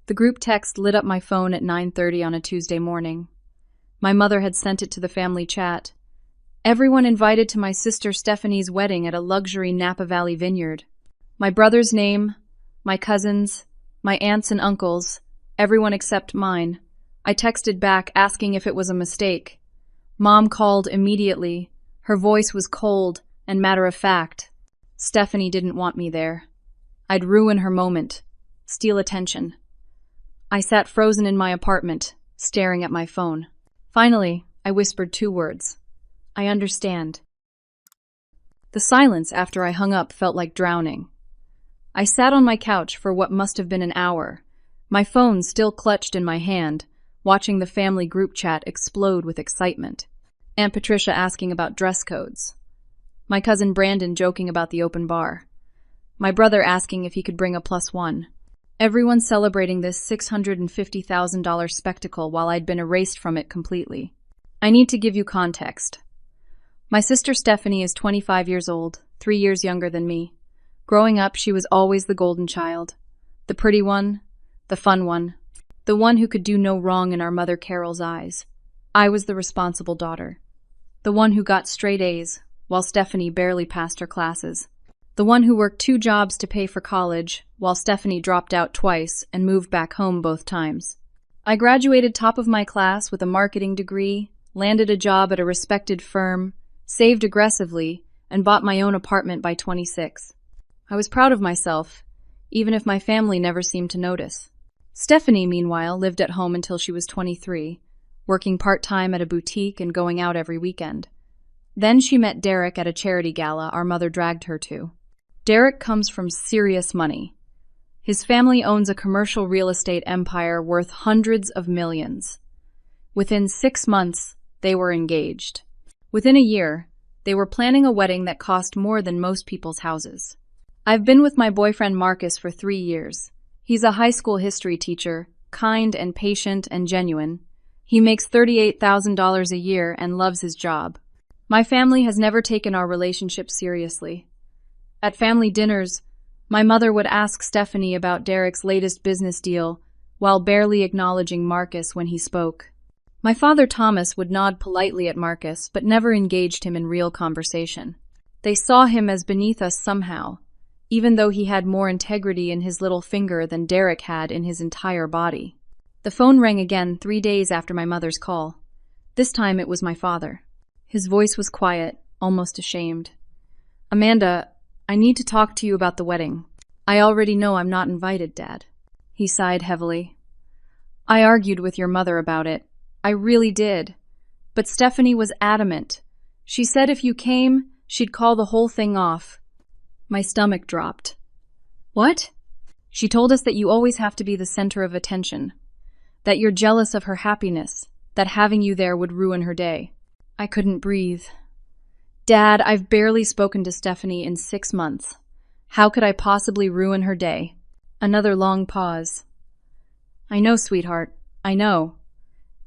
The group text lit up my phone at 9:30 on a Tuesday morning. My mother had sent it to the family chat. Everyone invited to my sister Stephanie's wedding at a luxury Napa Valley vineyard. My brother's name, my cousins, my aunts and uncles, everyone except mine. I texted back asking if it was a mistake. Mom called immediately. Her voice was cold and matter-of-fact. Stephanie didn't want me there. I'd ruin her moment, steal attention. I sat frozen in my apartment, staring at my phone. Finally, I whispered 2 words. I understand. The silence after I hung up felt like drowning. I sat on my couch for what must have been an hour, my phone still clutched in my hand, watching the family group chat explode with excitement. Aunt Patricia asking about dress codes. My cousin Brandon joking about the open bar. My brother asking if he could bring a +1. Everyone celebrating this $650,000 spectacle while I'd been erased from it completely. I need to give you context. My sister Stephanie is 25 years old, 3 years younger than me. Growing up, she was always the golden child. The pretty one, the fun one, the one who could do no wrong in our mother Carol's eyes. I was the responsible daughter. The one who got straight A's, while Stephanie barely passed her classes. The one who worked 2 jobs to pay for college, while Stephanie dropped out twice and moved back home both times. I graduated top of my class with a marketing degree, landed a job at a respected firm, saved aggressively, and bought my own apartment by 26. I was proud of myself, even if my family never seemed to notice. Stephanie, meanwhile, lived at home until she was 23, working part-time at a boutique and going out every weekend. Then she met Derek at a charity gala our mother dragged her to. Derek comes from serious money. His family owns a commercial real estate empire worth hundreds of millions. Within 6 months, they were engaged. Within a year, they were planning a wedding that cost more than most people's houses. I've been with my boyfriend Marcus for 3 years. He's a high school history teacher, kind and patient and genuine. He makes $38,000 a year and loves his job. My family has never taken our relationship seriously. At family dinners, my mother would ask Stephanie about Derek's latest business deal while barely acknowledging Marcus when he spoke. My father Thomas would nod politely at Marcus but never engaged him in real conversation. They saw him as beneath us somehow, even though he had more integrity in his little finger than Derek had in his entire body. The phone rang again 3 days after my mother's call. This time it was my father. His voice was quiet, almost ashamed. "Amanda, I need to talk to you about the wedding. I already know I'm not invited, Dad." He sighed heavily. "I argued with your mother about it. I really did. But Stephanie was adamant. She said if you came, she'd call the whole thing off." My stomach dropped. "What?" "She told us that you always have to be the center of attention, that you're jealous of her happiness, that having you there would ruin her day." I couldn't breathe. "Dad, I've barely spoken to Stephanie in 6 months. How could I possibly ruin her day?" Another long pause. "I know, sweetheart, I know.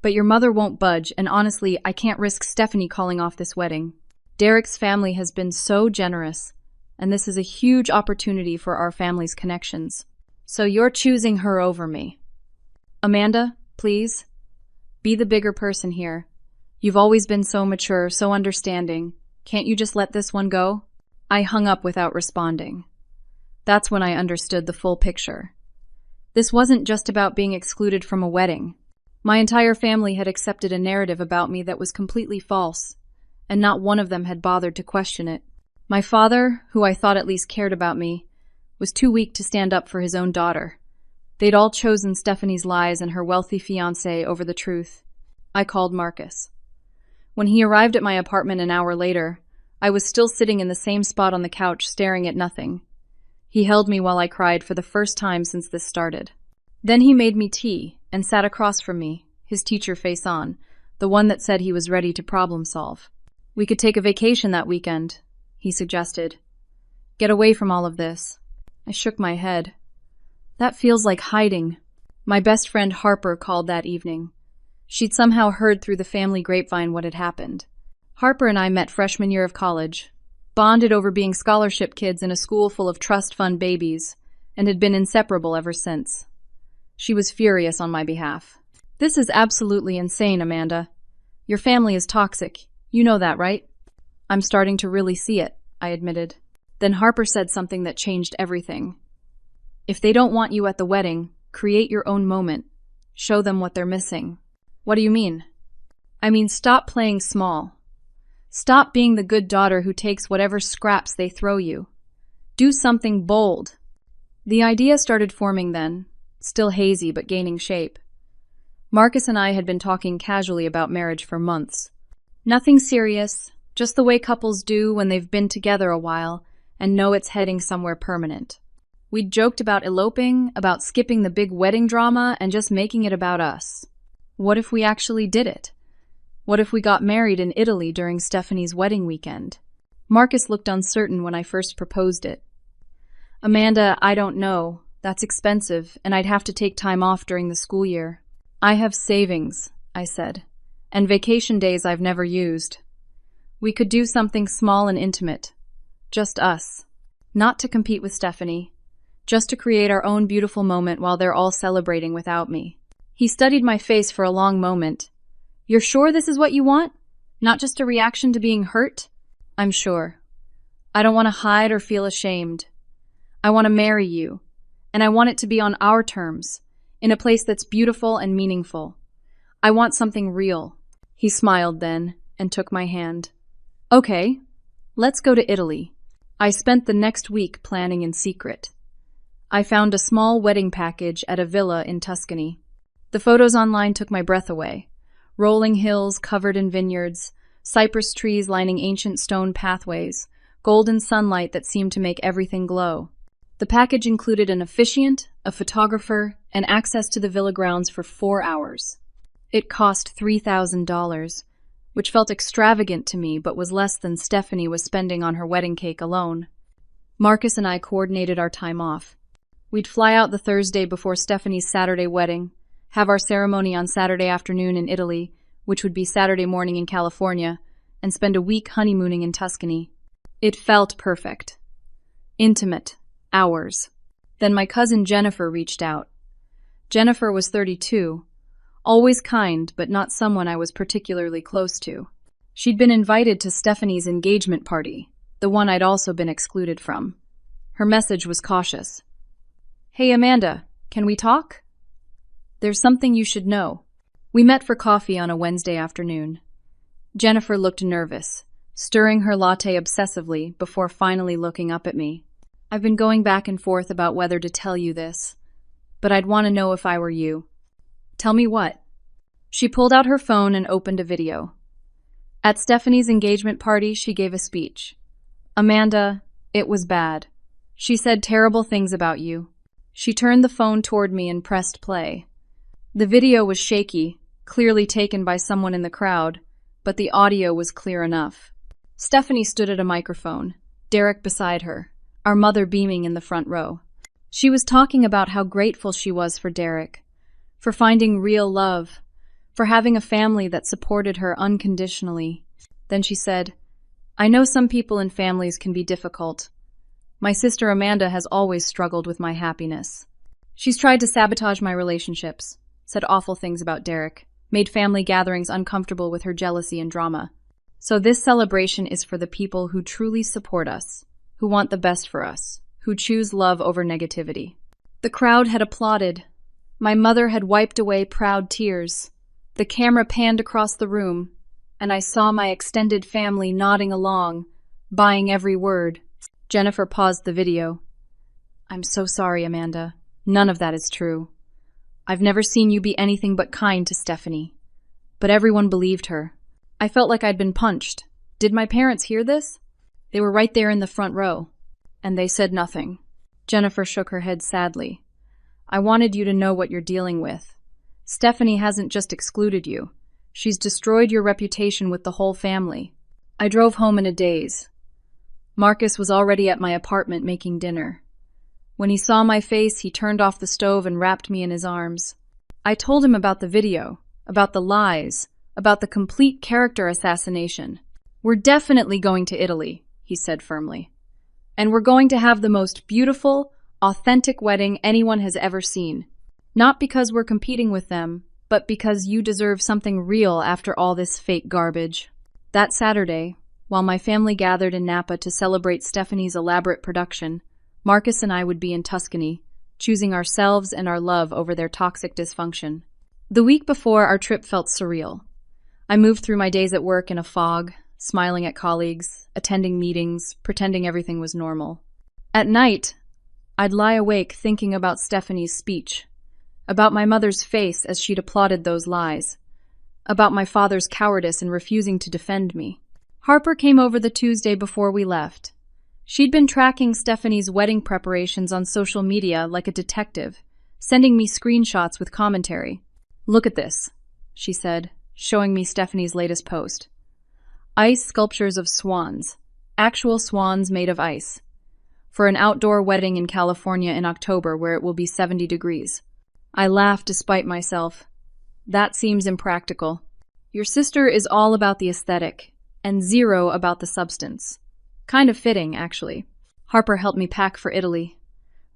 But your mother won't budge, and honestly, I can't risk Stephanie calling off this wedding. Derek's family has been so generous, and this is a huge opportunity for our family's connections. So you're choosing her over me. Amanda, please, be the bigger person here. You've always been so mature, so understanding. Can't you just let this one go?" I hung up without responding. That's when I understood the full picture. This wasn't just about being excluded from a wedding. My entire family had accepted a narrative about me that was completely false, and not one of them had bothered to question it. My father, who I thought at least cared about me, was too weak to stand up for his own daughter. They'd all chosen Stephanie's lies and her wealthy fiancé over the truth. I called Marcus. When he arrived at my apartment an hour later, I was still sitting in the same spot on the couch staring at nothing. He held me while I cried for the first time since this started. Then he made me tea and sat across from me, his teacher face on, the one that said he was ready to problem solve. "We could take a vacation that weekend," he suggested. "Get away from all of this." I shook my head. "That feels like hiding." My best friend Harper called that evening. She'd somehow heard through the family grapevine what had happened. Harper and I met freshman year of college, bonded over being scholarship kids in a school full of trust fund babies, and had been inseparable ever since. She was furious on my behalf. This is absolutely insane, Amanda. Your family is toxic. You know that, right? I'm starting to really see it, I admitted. Then Harper said something that changed everything. If they don't want you at the wedding, create your own moment. Show them what they're missing. What do you mean? I mean, stop playing small. Stop being the good daughter who takes whatever scraps they throw you. Do something bold. The idea started forming then, still hazy but gaining shape. Marcus and I had been talking casually about marriage for months. Nothing serious, just the way couples do when they've been together a while and know it's heading somewhere permanent. We'd joked about eloping, about skipping the big wedding drama, and just making it about us. What if we actually did it? What if we got married in Italy during Stephanie's wedding weekend? Marcus looked uncertain when I first proposed it. Amanda, I don't know. That's expensive, and I'd have to take time off during the school year. I have savings, I said, and vacation days I've never used. We could do something small and intimate. Just us. Not to compete with Stephanie. Just to create our own beautiful moment while they're all celebrating without me. He studied my face for a long moment. You're sure this is what you want? Not just a reaction to being hurt? I'm sure. I don't want to hide or feel ashamed. I want to marry you, and I want it to be on our terms, in a place that's beautiful and meaningful. I want something real. He smiled then and took my hand. Okay, let's go to Italy. I spent the next week planning in secret. I found a small wedding package at a villa in Tuscany. The photos online took my breath away. Rolling hills covered in vineyards, cypress trees lining ancient stone pathways, golden sunlight that seemed to make everything glow. The package included an officiant, a photographer, and access to the villa grounds for 4 hours. It cost $3,000, which felt extravagant to me but was less than Stephanie was spending on her wedding cake alone. Marcus and I coordinated our time off. We'd fly out the Thursday before Stephanie's Saturday wedding, have our ceremony on Saturday afternoon in Italy, which would be Saturday morning in California, and spend a week honeymooning in Tuscany. It felt perfect. Intimate. Hours. Then my cousin Jennifer reached out. Jennifer was 32, always kind but not someone I was particularly close to. She'd been invited to Stephanie's engagement party, the one I'd also been excluded from. Her message was cautious. Hey Amanda, can we talk? There's something you should know. We met for coffee on a Wednesday afternoon. Jennifer looked nervous, stirring her latte obsessively before finally looking up at me. I've been going back and forth about whether to tell you this, but I'd want to know if I were you. Tell me what? She pulled out her phone and opened a video. At Stephanie's engagement party, she gave a speech. Amanda, it was bad. She said terrible things about you. She turned the phone toward me and pressed play. The video was shaky, clearly taken by someone in the crowd, but the audio was clear enough. Stephanie stood at a microphone, Derek beside her, our mother beaming in the front row. She was talking about how grateful she was for Derek, for finding real love, for having a family that supported her unconditionally. Then she said, I know some people and families can be difficult. My sister Amanda has always struggled with my happiness. She's tried to sabotage my relationships, said awful things about Derek, made family gatherings uncomfortable with her jealousy and drama. So this celebration is for the people who truly support us, who want the best for us, who choose love over negativity. The crowd had applauded. My mother had wiped away proud tears. The camera panned across the room, and I saw my extended family nodding along, buying every word. Jennifer paused the video. I'm so sorry, Amanda. None of that is true. I've never seen you be anything but kind to Stephanie. But everyone believed her. I felt like I'd been punched. Did my parents hear this? They were right there in the front row. And they said nothing. Jennifer shook her head sadly. I wanted you to know what you're dealing with. Stephanie hasn't just excluded you. She's destroyed your reputation with the whole family. I drove home in a daze. Marcus was already at my apartment making dinner. When he saw my face, he turned off the stove and wrapped me in his arms. I told him about the video, about the lies, about the complete character assassination. We're definitely going to Italy, he said firmly. And we're going to have the most beautiful, authentic wedding anyone has ever seen. Not because we're competing with them, but because you deserve something real after all this fake garbage. That Saturday, while my family gathered in Napa to celebrate Stephanie's elaborate production, Marcus and I would be in Tuscany, choosing ourselves and our love over their toxic dysfunction. The week before, our trip felt surreal. I moved through my days at work in a fog, smiling at colleagues, attending meetings, pretending everything was normal. At night, I'd lie awake thinking about Stephanie's speech, about my mother's face as she'd applauded those lies, about my father's cowardice in refusing to defend me. Harper came over the Tuesday before we left. She'd been tracking Stephanie's wedding preparations on social media like a detective, sending me screenshots with commentary. "Look at this," she said, showing me Stephanie's latest post. Ice sculptures of swans, actual swans made of ice, for an outdoor wedding in California in October where it will be 70 degrees. I laughed despite myself. That seems impractical. Your sister is all about the aesthetic, and zero about the substance. Kind of fitting, actually. Harper helped me pack for Italy.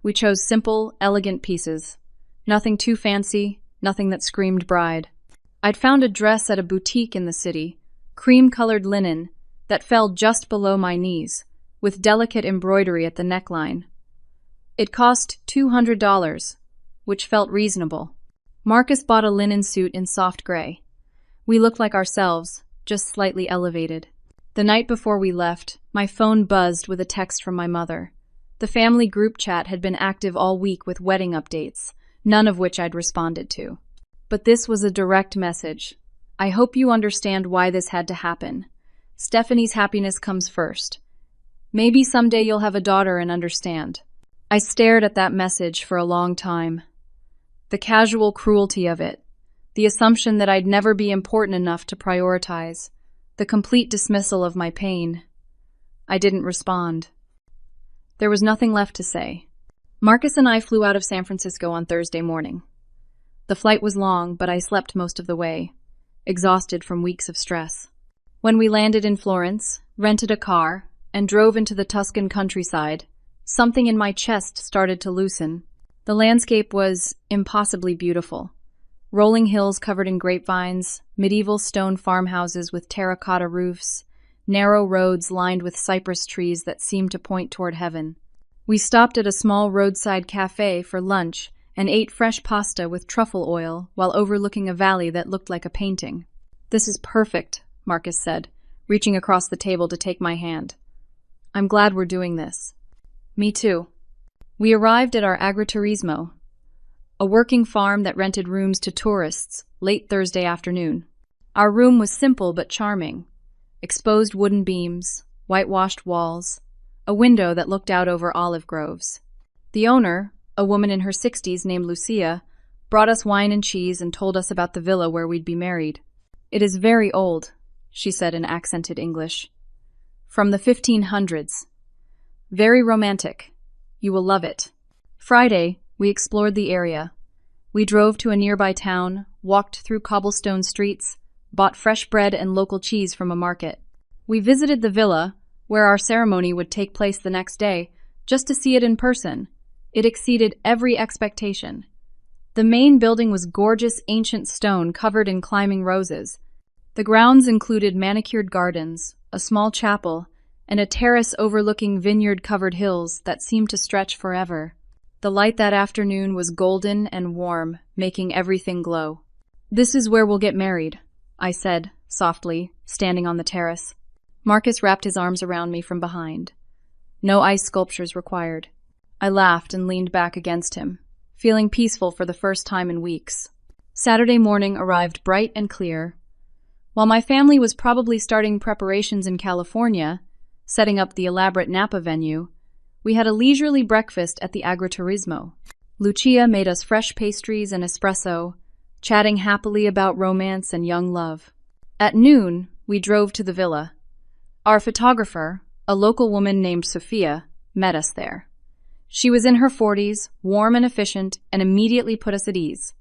We chose simple, elegant pieces. Nothing too fancy, nothing that screamed bride. I'd found a dress at a boutique in the city, cream-colored linen, that fell just below my knees, with delicate embroidery at the neckline. It cost $200, which felt reasonable. Marcus bought a linen suit in soft gray. We looked like ourselves, just slightly elevated. The night before we left, my phone buzzed with a text from my mother. The family group chat had been active all week with wedding updates, none of which I'd responded to. But this was a direct message. "I hope you understand why this had to happen. Stephanie's happiness comes first. Maybe someday you'll have a daughter and understand." I stared at that message for a long time. The casual cruelty of it, the assumption that I'd never be important enough to prioritize, the complete dismissal of my pain. I didn't respond. There was nothing left to say. Marcus and I flew out of San Francisco on Thursday morning. The flight was long, but I slept most of the way, exhausted from weeks of stress. When we landed in Florence, rented a car, and drove into the Tuscan countryside, something in my chest started to loosen. The landscape was impossibly beautiful. Rolling hills covered in grapevines, medieval stone farmhouses with terracotta roofs, narrow roads lined with cypress trees that seemed to point toward heaven. We stopped at a small roadside cafe for lunch and ate fresh pasta with truffle oil while overlooking a valley that looked like a painting. "This is perfect," Marcus said, reaching across the table to take my hand. "I'm glad we're doing this." "Me too." We arrived at our agriturismo, a working farm that rented rooms to tourists, late Thursday afternoon. Our room was simple but charming. Exposed wooden beams, whitewashed walls, a window that looked out over olive groves. The owner, a woman in her 60s named Lucia, brought us wine and cheese and told us about the villa where we'd be married. "It is very old," she said in accented English. "From the 1500s. Very romantic. You will love it." Friday, we explored the area. We drove to a nearby town, walked through cobblestone streets, bought fresh bread and local cheese from a market. We visited the villa, where our ceremony would take place the next day, just to see it in person. It exceeded every expectation. The main building was gorgeous ancient stone covered in climbing roses. The grounds included manicured gardens, a small chapel, and a terrace overlooking vineyard-covered hills that seemed to stretch forever. The light that afternoon was golden and warm, making everything glow. "This is where we'll get married," I said, softly, standing on the terrace. Marcus wrapped his arms around me from behind. No ice sculptures required. I laughed and leaned back against him, feeling peaceful for the first time in weeks. Saturday morning arrived bright and clear. While my family was probably starting preparations in California, setting up the elaborate Napa venue, we had a leisurely breakfast at the agriturismo. Lucia made us fresh pastries and espresso, chatting happily about romance and young love. At noon, we drove to the villa. Our photographer, a local woman named Sophia, met us there. She was in her 40s, warm and efficient, and immediately put us at ease.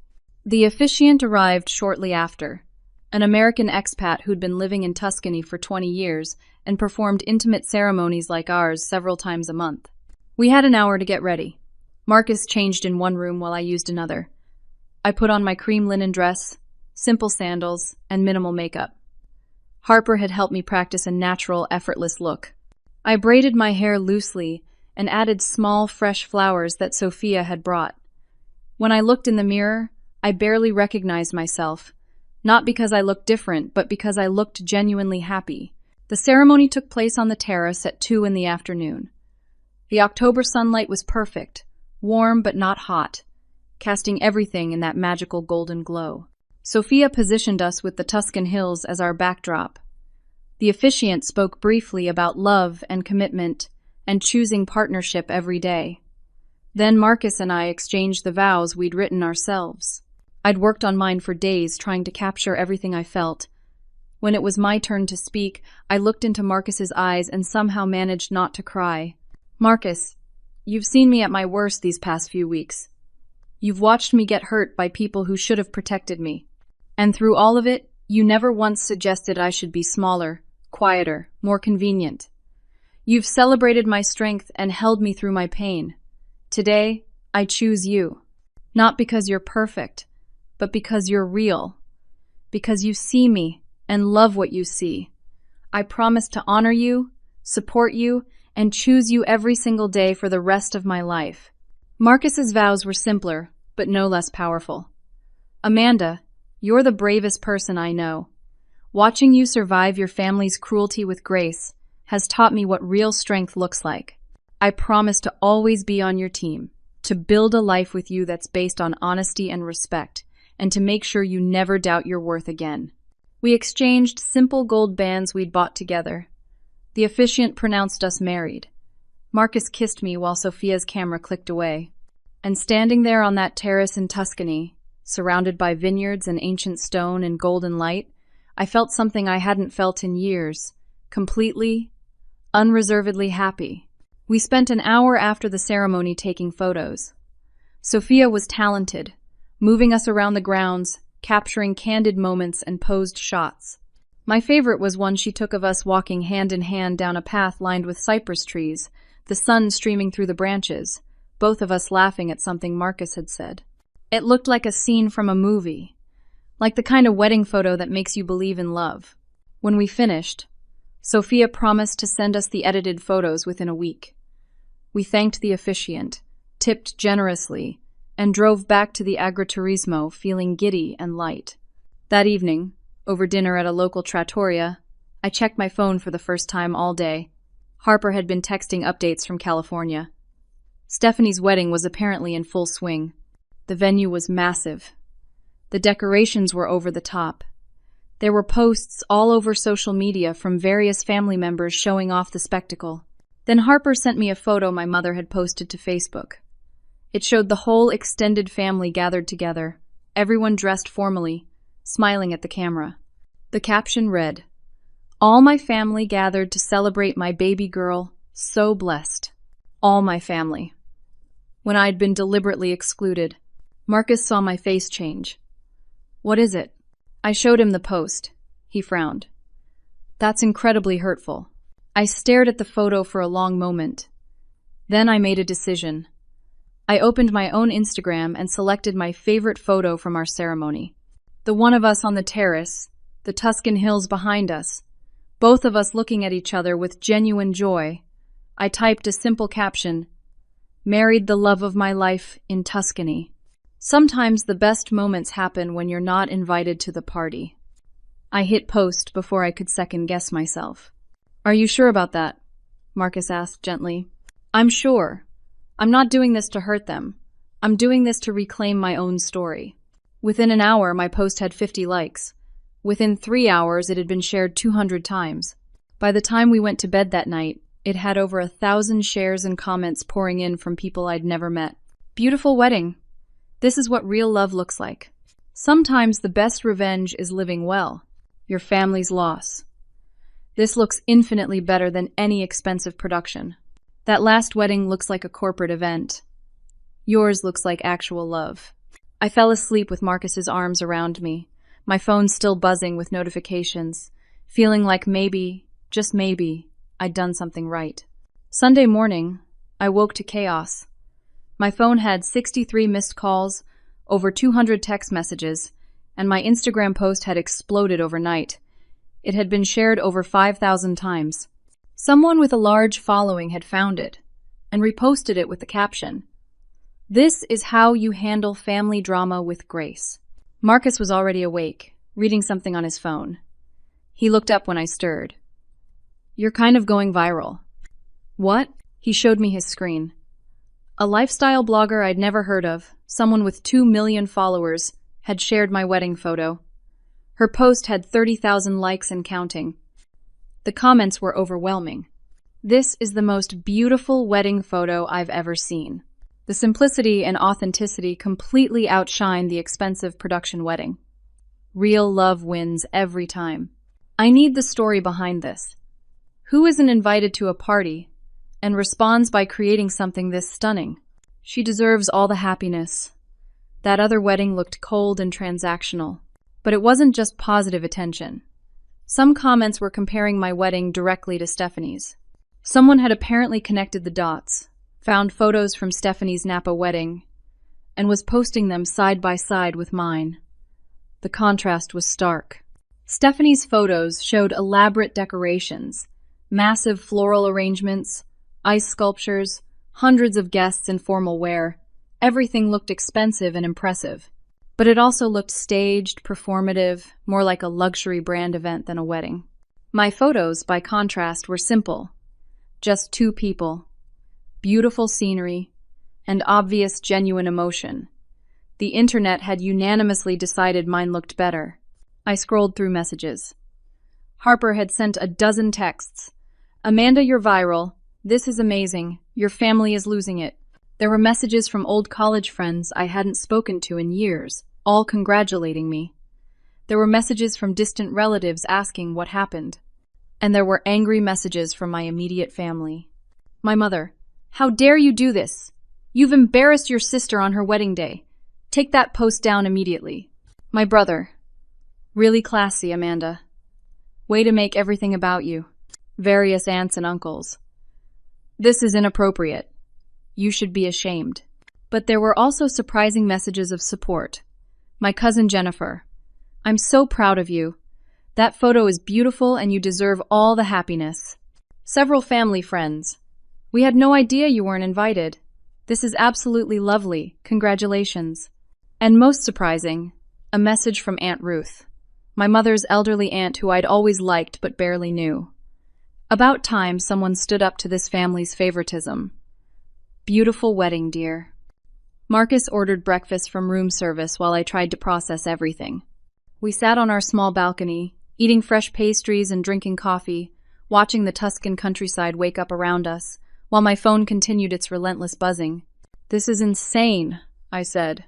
The officiant arrived shortly after, an American expat who'd been living in Tuscany for 20 years and performed intimate ceremonies like ours several times a month. We had an hour to get ready. Marcus changed in one room while I used another. I put on my cream linen dress, simple sandals, and minimal makeup. Harper had helped me practice a natural, effortless look. I braided my hair loosely and added small, fresh flowers that Sophia had brought. When I looked in the mirror, I barely recognized myself, not because I looked different, but because I looked genuinely happy. The ceremony took place on the terrace at 2 in the afternoon. The October sunlight was perfect, warm but not hot, casting everything in that magical golden glow. Sophia positioned us with the Tuscan hills as our backdrop. The officiant spoke briefly about love and commitment and choosing partnership every day. Then Marcus and I exchanged the vows we'd written ourselves. I'd worked on mine for days, trying to capture everything I felt. When it was my turn to speak, I looked into Marcus's eyes and somehow managed not to cry. Marcus, you've seen me at my worst these past few weeks. You've watched me get hurt by people who should have protected me. And through all of it, you never once suggested I should be smaller, quieter, more convenient. You've celebrated my strength and held me through my pain. Today, I choose you. Not because you're perfect, but because you're real. Because you see me and love what you see. I promise to honor you, support you, and choose you every single day for the rest of my life. Marcus's vows were simpler, but no less powerful. Amanda, you're the bravest person I know. Watching you survive your family's cruelty with grace has taught me what real strength looks like. I promise to always be on your team, to build a life with you that's based on honesty and respect, and to make sure you never doubt your worth again. We exchanged simple gold bands we'd bought together. The officiant pronounced us married. Marcus kissed me while Sophia's camera clicked away. And standing there on that terrace in Tuscany, surrounded by vineyards and ancient stone and golden light, I felt something I hadn't felt in years, completely, unreservedly happy. We spent an hour after the ceremony taking photos. Sophia was talented, moving us around the grounds, capturing candid moments and posed shots. My favorite was one she took of us walking hand in hand down a path lined with cypress trees, the sun streaming through the branches, both of us laughing at something Marcus had said. It looked like a scene from a movie, like the kind of wedding photo that makes you believe in love. When we finished, Sophia promised to send us the edited photos within a week. We thanked the officiant, tipped generously, and drove back to the agriturismo feeling giddy and light. That evening, over dinner at a local trattoria, I checked my phone for the first time all day. Harper had been texting updates from California. Stephanie's wedding was apparently in full swing. The venue was massive. The decorations were over the top. There were posts all over social media from various family members showing off the spectacle. Then Harper sent me a photo my mother had posted to Facebook. It showed the whole extended family gathered together, everyone dressed formally, smiling at the camera. The caption read, "All my family gathered to celebrate my baby girl, so blessed. All my family." When I'd been deliberately excluded, Marcus saw my face change. "What is it?" I showed him the post. He frowned. "That's incredibly hurtful." I stared at the photo for a long moment. Then I made a decision. I opened my own Instagram and selected my favorite photo from our ceremony. The one of us on the terrace, the Tuscan hills behind us, both of us looking at each other with genuine joy. I typed a simple caption, "Married the love of my life in Tuscany." Sometimes the best moments happen when you're not invited to the party. I hit post before I could second-guess myself. "Are you sure about that?" Marcus asked gently. "I'm sure. I'm not doing this to hurt them. I'm doing this to reclaim my own story." Within an hour, my post had 50 likes. Within 3 hours, it had been shared 200 times. By the time we went to bed that night, it had over 1,000 shares and comments pouring in from people I'd never met. Beautiful wedding. This is what real love looks like. Sometimes the best revenge is living well. Your family's loss. This looks infinitely better than any expensive production. That last wedding looks like a corporate event. Yours looks like actual love. I fell asleep with Marcus's arms around me, my phone still buzzing with notifications, feeling like maybe, just maybe, I'd done something right. Sunday morning, I woke to chaos. My phone had 63 missed calls, over 200 text messages, and my Instagram post had exploded overnight. It had been shared over 5,000 times. Someone with a large following had found it and reposted it with the caption, "This is how you handle family drama with grace." Marcus was already awake, reading something on his phone. He looked up when I stirred. "You're kind of going viral." "What?" He showed me his screen. A lifestyle blogger I'd never heard of, someone with 2 million followers, had shared my wedding photo. Her post had 30,000 likes and counting. The comments were overwhelming. "This is the most beautiful wedding photo I've ever seen." The simplicity and authenticity completely outshine the expensive production wedding. Real love wins every time. I need the story behind this. Who isn't invited to a party and responds by creating something this stunning? She deserves all the happiness. That other wedding looked cold and transactional. But it wasn't just positive attention. Some comments were comparing my wedding directly to Stephanie's. Someone had apparently connected the dots, found photos from Stephanie's Napa wedding, and was posting them side by side with mine. The contrast was stark. Stephanie's photos showed elaborate decorations, massive floral arrangements, ice sculptures, hundreds of guests in formal wear. Everything looked expensive and impressive. But it also looked staged, performative, more like a luxury brand event than a wedding. My photos, by contrast, were simple. Just 2 people, beautiful scenery, and obvious genuine emotion. The internet had unanimously decided mine looked better. I scrolled through messages. Harper had sent a dozen texts. "Amanda, you're viral. This is amazing. Your family is losing it." There were messages from old college friends I hadn't spoken to in years, all congratulating me. There were messages from distant relatives asking what happened. And there were angry messages from my immediate family. My mother, "How dare you do this? You've embarrassed your sister on her wedding day. Take that post down immediately." My brother, "Really classy, Amanda. Way to make everything about you." Various aunts and uncles, "This is inappropriate. You should be ashamed." But there were also surprising messages of support. My cousin Jennifer, "I'm so proud of you. That photo is beautiful and you deserve all the happiness." Several family friends, "We had no idea you weren't invited. This is absolutely lovely. Congratulations." And most surprising, a message from Aunt Ruth, my mother's elderly aunt who I'd always liked but barely knew. About time someone stood up to this family's favoritism. "Beautiful wedding, dear." Marcus ordered breakfast from room service while I tried to process everything. We sat on our small balcony, eating fresh pastries and drinking coffee, watching the Tuscan countryside wake up around us, while my phone continued its relentless buzzing. "This is insane," I said.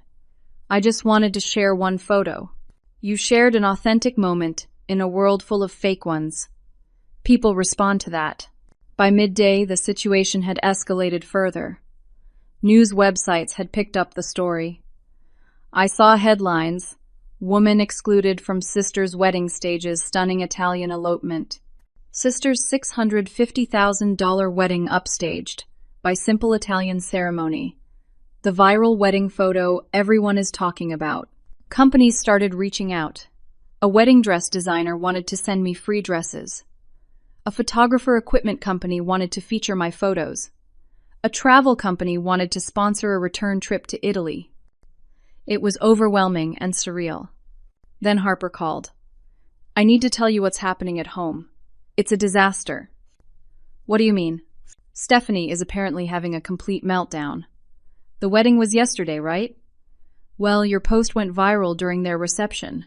"I just wanted to share one photo." "You shared an authentic moment in a world full of fake ones." People respond to that. By midday, the situation had escalated further. News websites had picked up the story. I saw headlines, "Woman excluded from sister's wedding stages stunning Italian elopement." Sister's $650,000 wedding upstaged by simple Italian ceremony. The viral wedding photo everyone is talking about. Companies started reaching out. A wedding dress designer wanted to send me free dresses. A photographer equipment company wanted to feature my photos. A travel company wanted to sponsor a return trip to Italy. It was overwhelming and surreal. Then Harper called. "I need to tell you what's happening at home. It's a disaster." "What do you mean?" "Stephanie is apparently having a complete meltdown." "The wedding was yesterday, right?" "Well, your post went viral during their reception.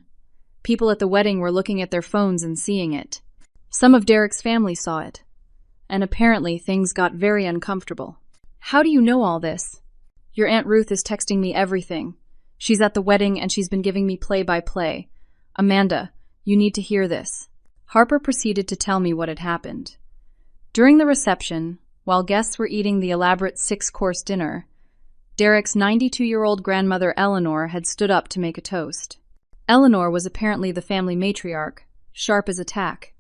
People at the wedding were looking at their phones and seeing it. Some of Derek's family saw it. And apparently things got very uncomfortable." "How do you know all this?" "Your Aunt Ruth is texting me everything. She's at the wedding and she's been giving me play-by-play. Amanda, you need to hear this." Harper proceeded to tell me what had happened. During the reception, while guests were eating the elaborate 6-course dinner, Derek's 92-year-old grandmother Eleanor had stood up to make a toast. Eleanor was apparently the family matriarch, sharp as a tack,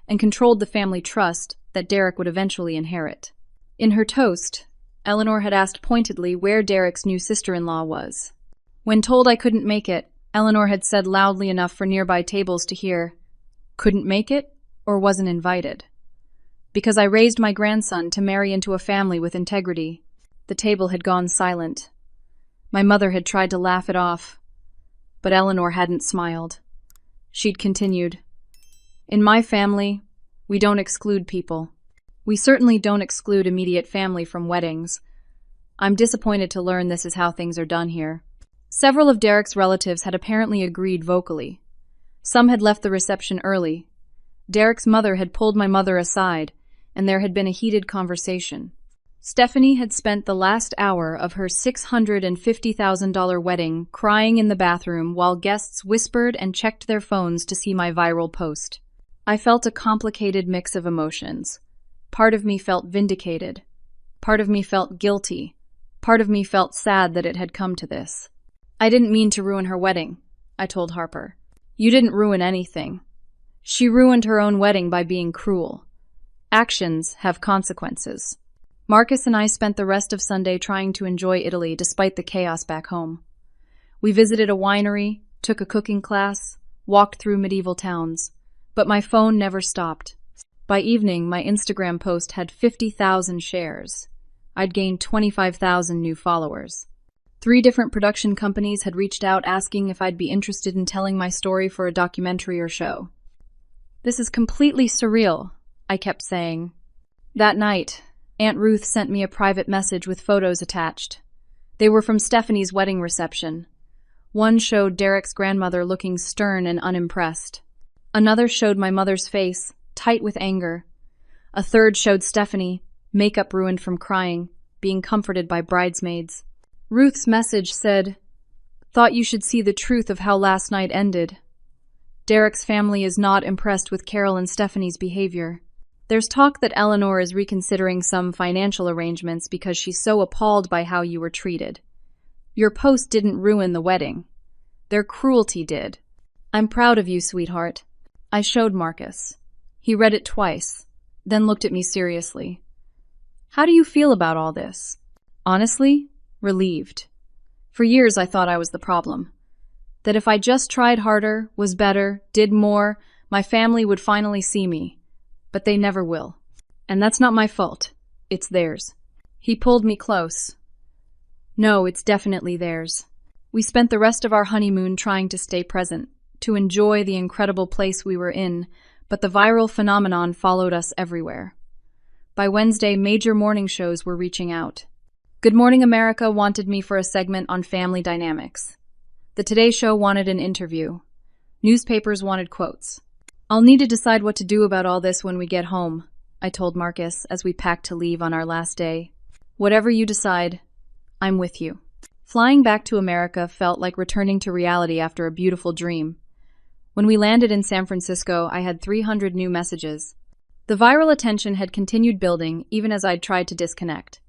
and controlled the family trust that Derek would eventually inherit. In her toast, Eleanor had asked pointedly where Derek's new sister-in-law was. When told I couldn't make it, Eleanor had said loudly enough for nearby tables to hear, "Couldn't make it or wasn't invited?" Because I raised my grandson to marry into a family with integrity. The table had gone silent. My mother had tried to laugh it off, but Eleanor hadn't smiled. She'd continued, "In my family, we don't exclude people. We certainly don't exclude immediate family from weddings. I'm disappointed to learn this is how things are done here." Several of Derek's relatives had apparently agreed vocally. Some had left the reception early. Derek's mother had pulled my mother aside, and there had been a heated conversation. Stephanie had spent the last hour of her $650,000 wedding crying in the bathroom while guests whispered and checked their phones to see my viral post. I felt a complicated mix of emotions. Part of me felt vindicated. Part of me felt guilty. Part of me felt sad that it had come to this. "I didn't mean to ruin her wedding," I told Harper. "You didn't ruin anything. She ruined her own wedding by being cruel. Actions have consequences." Marcus and I spent the rest of Sunday trying to enjoy Italy despite the chaos back home. We visited a winery, took a cooking class, walked through medieval towns, but my phone never stopped. By evening, my Instagram post had 50,000 shares. I'd gained 25,000 new followers. 3 different production companies had reached out asking if I'd be interested in telling my story for a documentary or show. "This is completely surreal," I kept saying. That night, Aunt Ruth sent me a private message with photos attached. They were from Stephanie's wedding reception. One showed Derek's grandmother looking stern and unimpressed. Another showed my mother's face, tight with anger. A third showed Stephanie, makeup ruined from crying, being comforted by bridesmaids. Ruth's message said, "Thought you should see the truth of how last night ended. Derek's family is not impressed with Carol and Stephanie's behavior. There's talk that Eleanor is reconsidering some financial arrangements because she's so appalled by how you were treated. Your post didn't ruin the wedding. Their cruelty did. I'm proud of you, sweetheart." I showed Marcus. He read it twice, then looked at me seriously. "How do you feel about all this?" Honestly, relieved. For years I thought I was the problem. That if I just tried harder, was better, did more, my family would finally see me. But they never will. And that's not my fault. It's theirs. He pulled me close. "No, it's definitely theirs." We spent the rest of our honeymoon trying to stay present, to enjoy the incredible place we were in, but the viral phenomenon followed us everywhere. By Wednesday, major morning shows were reaching out. Good Morning America wanted me for a segment on family dynamics. The Today Show wanted an interview. Newspapers wanted quotes. "I'll need to decide what to do about all this when we get home," I told Marcus as we packed to leave on our last day. "Whatever you decide, I'm with you." Flying back to America felt like returning to reality after a beautiful dream. When we landed in San Francisco, I had 300 new messages. The viral attention had continued building even as I'd tried to disconnect.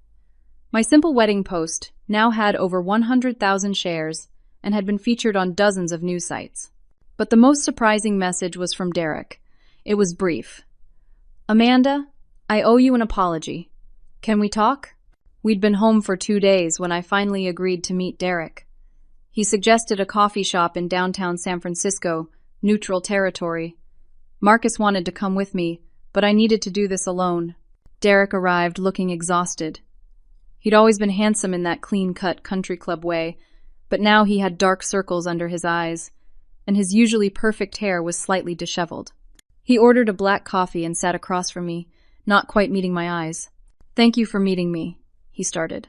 My simple wedding post now had over 100,000 shares and had been featured on dozens of news sites. But the most surprising message was from Derek. It was brief. "Amanda, I owe you an apology. Can we talk?" We'd been home for 2 days when I finally agreed to meet Derek. He suggested a coffee shop in downtown San Francisco, neutral territory. Marcus wanted to come with me, but I needed to do this alone. Derek arrived looking exhausted. He'd always been handsome in that clean-cut country club way, but now he had dark circles under his eyes, and his usually perfect hair was slightly disheveled. He ordered a black coffee and sat across from me, not quite meeting my eyes. "Thank you for meeting me," he started.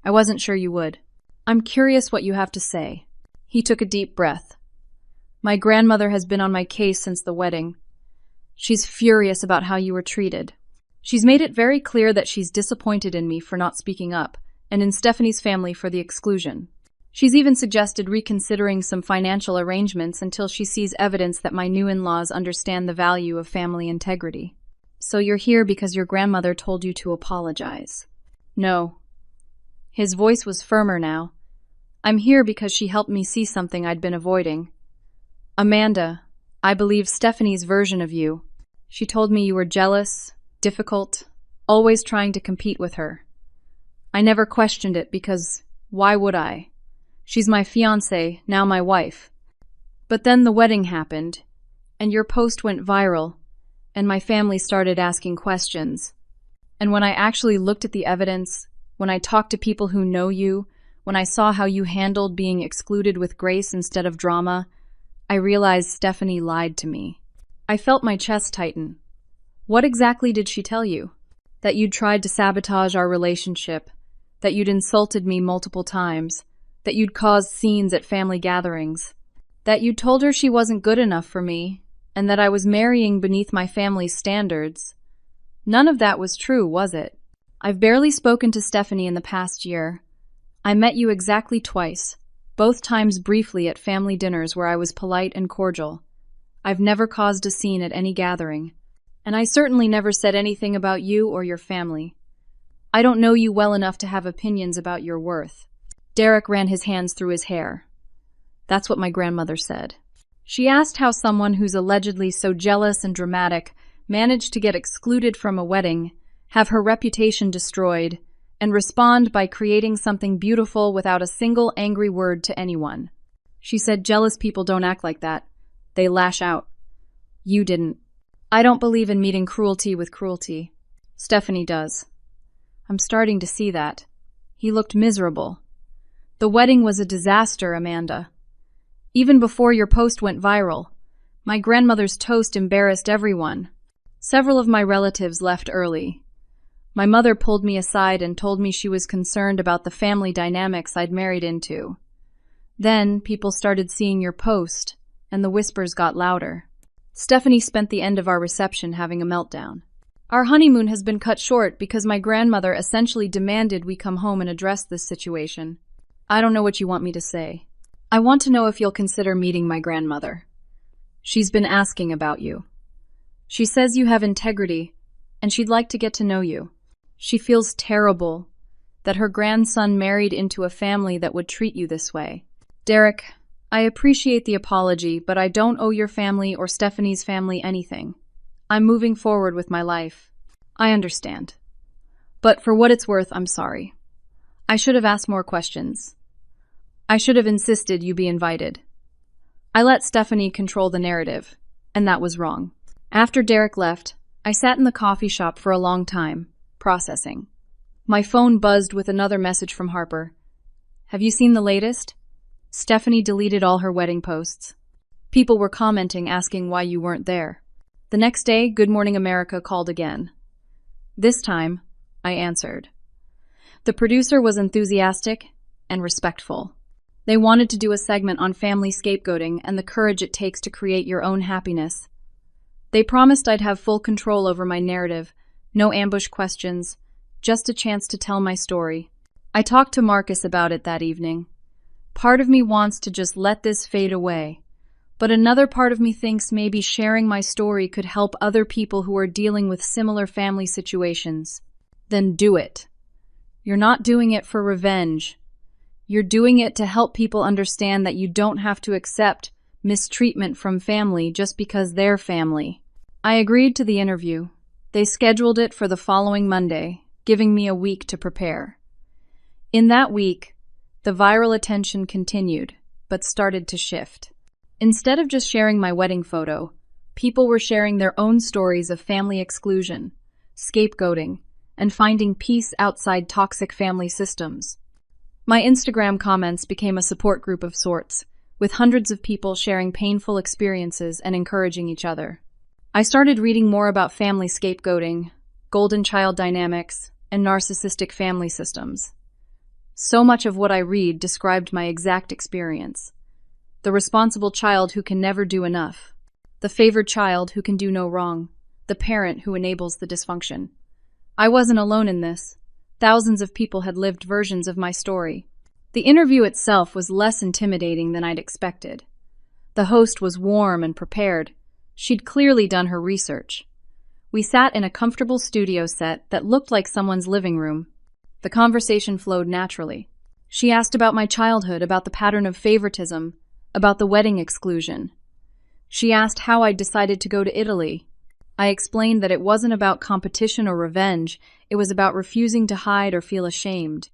"I wasn't sure you would. I'm curious what you have to say." He took a deep breath. "My grandmother has been on my case since the wedding. She's furious about how you were treated. She's made it very clear that she's disappointed in me for not speaking up, and in Stephanie's family for the exclusion. She's even suggested reconsidering some financial arrangements until she sees evidence that my new in-laws understand the value of family integrity." "So you're here because your grandmother told you to apologize?" "No." His voice was firmer now. "I'm here because she helped me see something I'd been avoiding. Amanda, I believe Stephanie's version of you. She told me you were jealous, difficult, always trying to compete with her. I never questioned it because why would I? She's my fiancée, now my wife. But then the wedding happened, and your post went viral, and my family started asking questions. And when I actually looked at the evidence, when I talked to people who know you, when I saw how you handled being excluded with grace instead of drama, I realized Stephanie lied to me. I felt my chest tighten. What exactly did she tell you? That you'd tried to sabotage our relationship, that you'd insulted me multiple times, that you'd caused scenes at family gatherings, that you'd told her she wasn't good enough for me, and that I was marrying beneath my family's standards. None of that was true, was it? I've barely spoken to Stephanie in the past year. I met you exactly twice, both times briefly at family dinners where I was polite and cordial. I've never caused a scene at any gathering, and I certainly never said anything about you or your family. I don't know you well enough to have opinions about your worth. Derek ran his hands through his hair. That's what my grandmother said. She asked how someone who's allegedly so jealous and dramatic managed to get excluded from a wedding, have her reputation destroyed, and respond by creating something beautiful without a single angry word to anyone. She said jealous people don't act like that. They lash out. You didn't. I don't believe in meeting cruelty with cruelty. Stephanie does. I'm starting to see that. He looked miserable. The wedding was a disaster, Amanda. Even before your post went viral, my grandmother's toast embarrassed everyone. Several of my relatives left early. My mother pulled me aside and told me she was concerned about the family dynamics I'd married into. Then people started seeing your post, and the whispers got louder. Stephanie spent the end of our reception having a meltdown. Our honeymoon has been cut short because my grandmother essentially demanded we come home and address this situation. I don't know what you want me to say. I want to know if you'll consider meeting my grandmother. She's been asking about you. She says you have integrity, and she'd like to get to know you. She feels terrible that her grandson married into a family that would treat you this way. Derek, I appreciate the apology, but I don't owe your family or Stephanie's family anything. I'm moving forward with my life. I understand. But for what it's worth, I'm sorry. I should have asked more questions. I should have insisted you be invited. I let Stephanie control the narrative, and that was wrong. After Derek left, I sat in the coffee shop for a long time, processing. My phone buzzed with another message from Harper. Have you seen the latest? Stephanie deleted all her wedding posts. People were commenting, asking why you weren't there. The next day, Good Morning America called again. This time, I answered. The producer was enthusiastic and respectful. They wanted to do a segment on family scapegoating and the courage it takes to create your own happiness. They promised I'd have full control over my narrative, no ambush questions, just a chance to tell my story. I talked to Marcus about it that evening. Part of me wants to just let this fade away, but another part of me thinks maybe sharing my story could help other people who are dealing with similar family situations. Then do it. You're not doing it for revenge. You're doing it to help people understand that you don't have to accept mistreatment from family just because they're family. I agreed to the interview. They scheduled it for the following Monday, giving me a week to prepare. In that week, the viral attention continued, but started to shift. Instead of just sharing my wedding photo, people were sharing their own stories of family exclusion, scapegoating, and finding peace outside toxic family systems. My Instagram comments became a support group of sorts, with hundreds of people sharing painful experiences and encouraging each other. I started reading more about family scapegoating, golden child dynamics, and narcissistic family systems. So much of what I read described my exact experience. The responsible child who can never do enough. The favored child who can do no wrong. The parent who enables the dysfunction. I wasn't alone in this. Thousands of people had lived versions of my story. The interview itself was less intimidating than I'd expected. The host was warm and prepared. She'd clearly done her research. We sat in a comfortable studio set that looked like someone's living room. The conversation flowed naturally. She asked about my childhood, about the pattern of favoritism, about the wedding exclusion. She asked how I decided to go to Italy. I explained that it wasn't about competition or revenge, it was about refusing to hide or feel ashamed.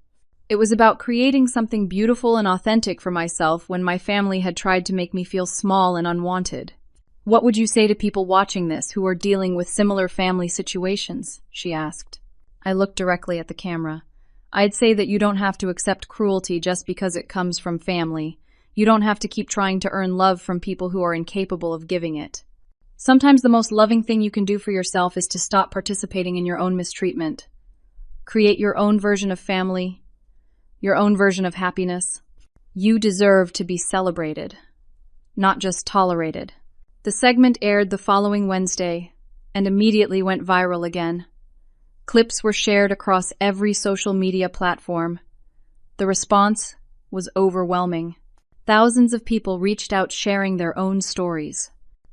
It was about creating something beautiful and authentic for myself when my family had tried to make me feel small and unwanted. "What would you say to people watching this who are dealing with similar family situations?" she asked. I looked directly at the camera. "I'd say that you don't have to accept cruelty just because it comes from family. You don't have to keep trying to earn love from people who are incapable of giving it. Sometimes the most loving thing you can do for yourself is to stop participating in your own mistreatment. Create your own version of family, your own version of happiness. You deserve to be celebrated, not just tolerated." The segment aired the following Wednesday and immediately went viral again. Clips were shared across every social media platform. The response was overwhelming. Thousands of people reached out sharing their own stories.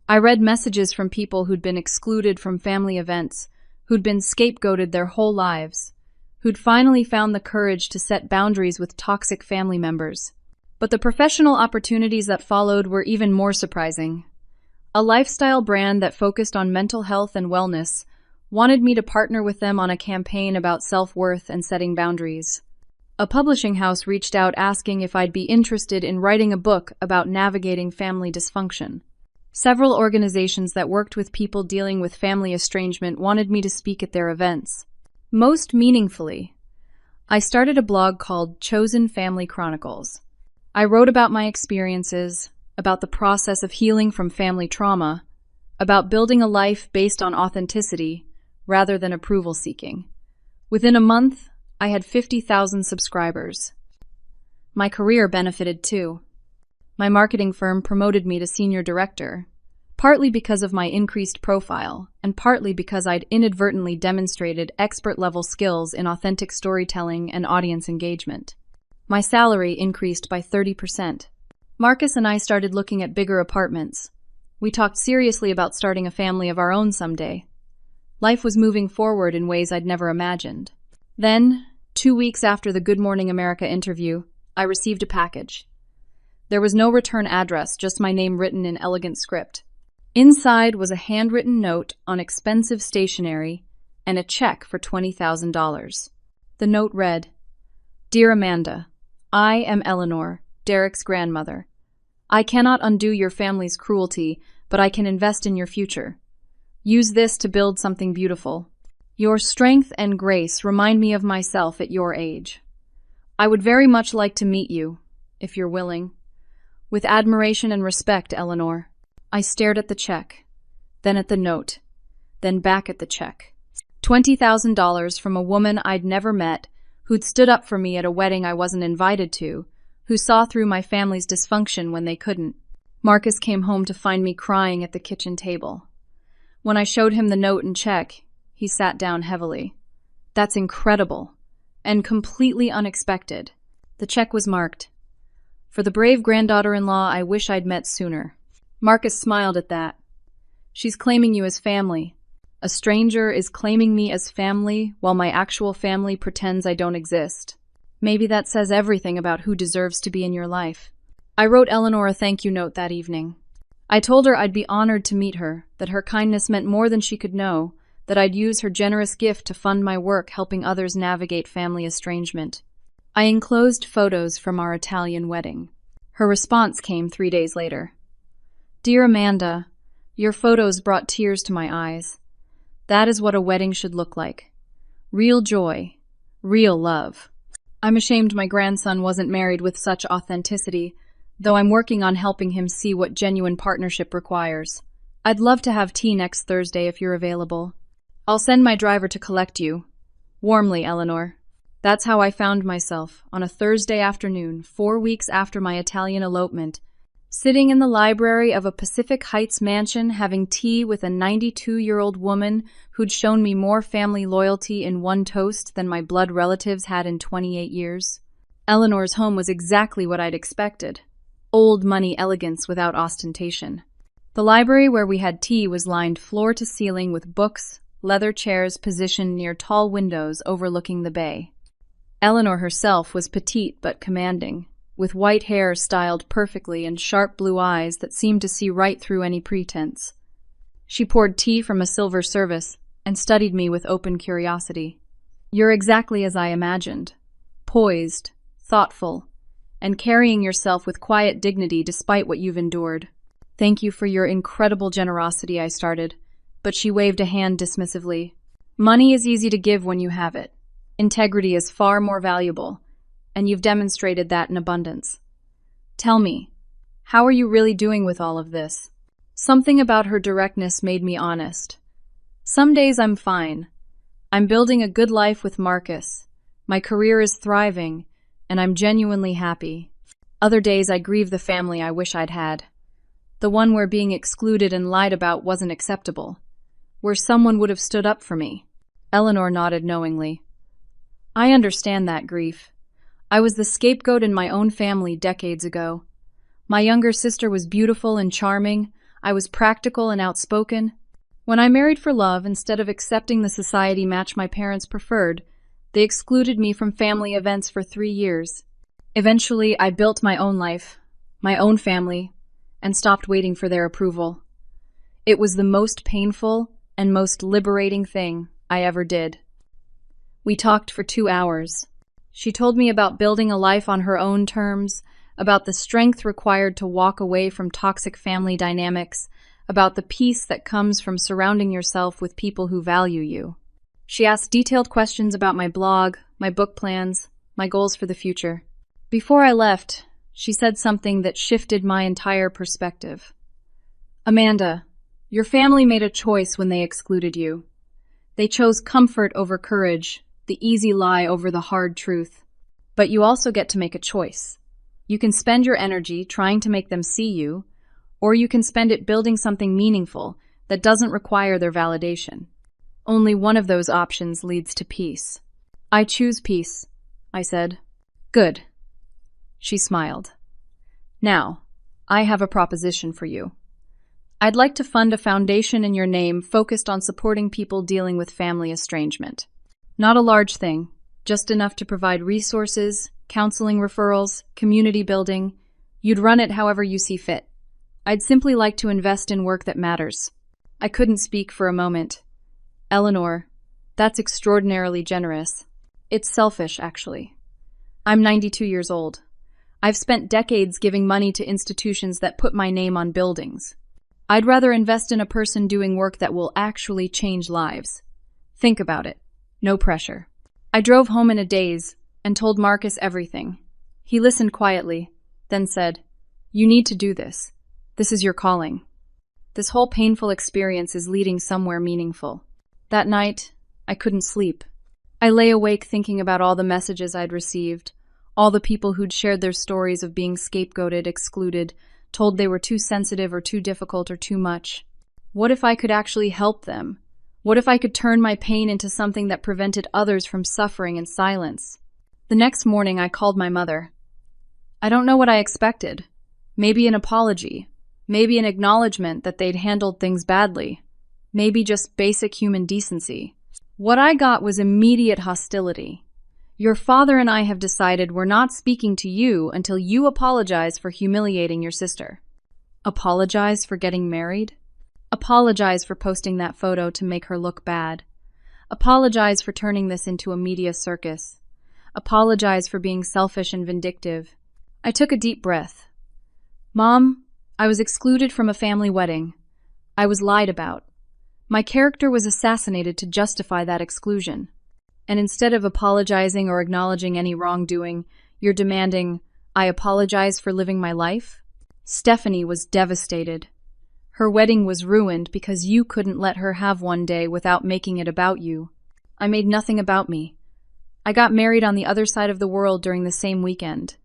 I read messages from people who'd been excluded from family events, who'd been scapegoated their whole lives, who'd finally found the courage to set boundaries with toxic family members. But the professional opportunities that followed were even more surprising. A lifestyle brand that focused on mental health and wellness wanted me to partner with them on a campaign about self-worth and setting boundaries. A publishing house reached out asking if I'd be interested in writing a book about navigating family dysfunction. Several organizations that worked with people dealing with family estrangement wanted me to speak at their events. Most meaningfully, I started a blog called Chosen Family Chronicles. I wrote about my experiences, about the process of healing from family trauma, about building a life based on authenticity rather than approval seeking. Within a month, I had 50,000 subscribers. My career benefited too. My marketing firm promoted me to senior director, partly because of my increased profile, and partly because I'd inadvertently demonstrated expert-level skills in authentic storytelling and audience engagement. My salary increased by 30%. Marcus and I started looking at bigger apartments. We talked seriously about starting a family of our own someday. Life was moving forward in ways I'd never imagined. Then, 2 weeks after the Good Morning America interview, I received a package. There was no return address, just my name written in elegant script. Inside was a handwritten note on expensive stationery and a check for $20,000. The note read, "Dear Amanda, I am Eleanor, Derek's grandmother. I cannot undo your family's cruelty, but I can invest in your future. Use this to build something beautiful. Your strength and grace remind me of myself at your age. I would very much like to meet you, if you're willing. With admiration and respect, Eleanor." I stared at the check, then at the note, then back at the check. $20,000 from a woman I'd never met, who'd stood up for me at a wedding I wasn't invited to, who saw through my family's dysfunction when they couldn't. Marcus came home to find me crying at the kitchen table. When I showed him the note and check, he sat down heavily. "That's incredible, and completely unexpected." The check was marked, "For the brave granddaughter-in-law I wish I'd met sooner." Marcus smiled at that. "She's claiming you as family. A stranger is claiming me as family while my actual family pretends I don't exist. Maybe that says everything about who deserves to be in your life." I wrote Eleanor a thank you note that evening. I told her I'd be honored to meet her, that her kindness meant more than she could know, that I'd use her generous gift to fund my work helping others navigate family estrangement. I enclosed photos from our Italian wedding. Her response came 3 days later. "Dear Amanda, your photos brought tears to my eyes. That is what a wedding should look like. Real joy, real love. I'm ashamed my grandson wasn't married with such authenticity, though I'm working on helping him see what genuine partnership requires. I'd love to have tea next Thursday if you're available. I'll send my driver to collect you. Warmly, Eleanor." That's how I found myself, on a Thursday afternoon, 4 weeks after my Italian elopement, sitting in the library of a Pacific Heights mansion having tea with a 92-year-old woman who'd shown me more family loyalty in one toast than my blood relatives had in 28 years. Eleanor's home was exactly what I'd expected. Old money elegance without ostentation. The library where we had tea was lined floor to ceiling with books, leather chairs positioned near tall windows overlooking the bay. Eleanor herself was petite but commanding, with white hair styled perfectly and sharp blue eyes that seemed to see right through any pretense. She poured tea from a silver service and studied me with open curiosity. "You're exactly as I imagined. poised, thoughtful, and carrying yourself with quiet dignity despite what you've endured. Thank you for your incredible generosity, I started, but she waved a hand dismissively. Money is easy to give when you have it. Integrity is far more valuable, and you've demonstrated that in abundance. Tell me, how are you really doing with all of this? Something about her directness made me honest. Some days I'm fine. I'm building a good life with Marcus. My career is thriving, and I'm genuinely happy. Other days I grieve the family I wish I'd had. The one where being excluded and lied about wasn't acceptable. Where someone would have stood up for me. Eleanor nodded knowingly. I understand that grief. I was the scapegoat in my own family decades ago. My younger sister was beautiful and charming. I was practical and outspoken. When I married for love, instead of accepting the society match my parents preferred, they excluded me from family events for 3 years. Eventually, I built my own life, my own family, and stopped waiting for their approval. It was the most painful and most liberating thing I ever did. We talked for 2 hours. She told me about building a life on her own terms, about the strength required to walk away from toxic family dynamics, about the peace that comes from surrounding yourself with people who value you. She asked detailed questions about my blog, my book plans, my goals for the future. Before I left, she said something that shifted my entire perspective. Amanda, your family made a choice when they excluded you. They chose comfort over courage, the easy lie over the hard truth. But you also get to make a choice. You can spend your energy trying to make them see you, or you can spend it building something meaningful that doesn't require their validation. Only one of those options leads to peace. I choose peace, I said. Good. She smiled. Now, I have a proposition for you. I'd like to fund a foundation in your name focused on supporting people dealing with family estrangement. Not a large thing, just enough to provide resources, counseling referrals, community building. You'd run it however you see fit. I'd simply like to invest in work that matters. I couldn't speak for a moment. Eleanor, that's extraordinarily generous. It's selfish, actually. I'm 92 years old. I've spent decades giving money to institutions that put my name on buildings. I'd rather invest in a person doing work that will actually change lives. Think about it. No pressure. I drove home in a daze and told Marcus everything. He listened quietly, then said, "You need to do this. This is your calling. This whole painful experience is leading somewhere meaningful." That night, I couldn't sleep. I lay awake thinking about all the messages I'd received, all the people who'd shared their stories of being scapegoated, excluded, told they were too sensitive or too difficult or too much. What if I could actually help them? What if I could turn my pain into something that prevented others from suffering in silence? The next morning, I called my mother. I don't know what I expected. Maybe an apology. Maybe an acknowledgement that they'd handled things badly. Maybe just basic human decency. What I got was immediate hostility. Your father and I have decided we're not speaking to you until you apologize for humiliating your sister. Apologize for getting married? Apologize for posting that photo to make her look bad. Apologize for turning this into a media circus. Apologize for being selfish and vindictive. I took a deep breath. Mom, I was excluded from a family wedding. I was lied about. My character was assassinated to justify that exclusion. And instead of apologizing or acknowledging any wrongdoing, you're demanding, I apologize for living my life? Stephanie was devastated. Her wedding was ruined because you couldn't let her have one day without making it about you. I made nothing about me. I got married on the other side of the world during the same weekend.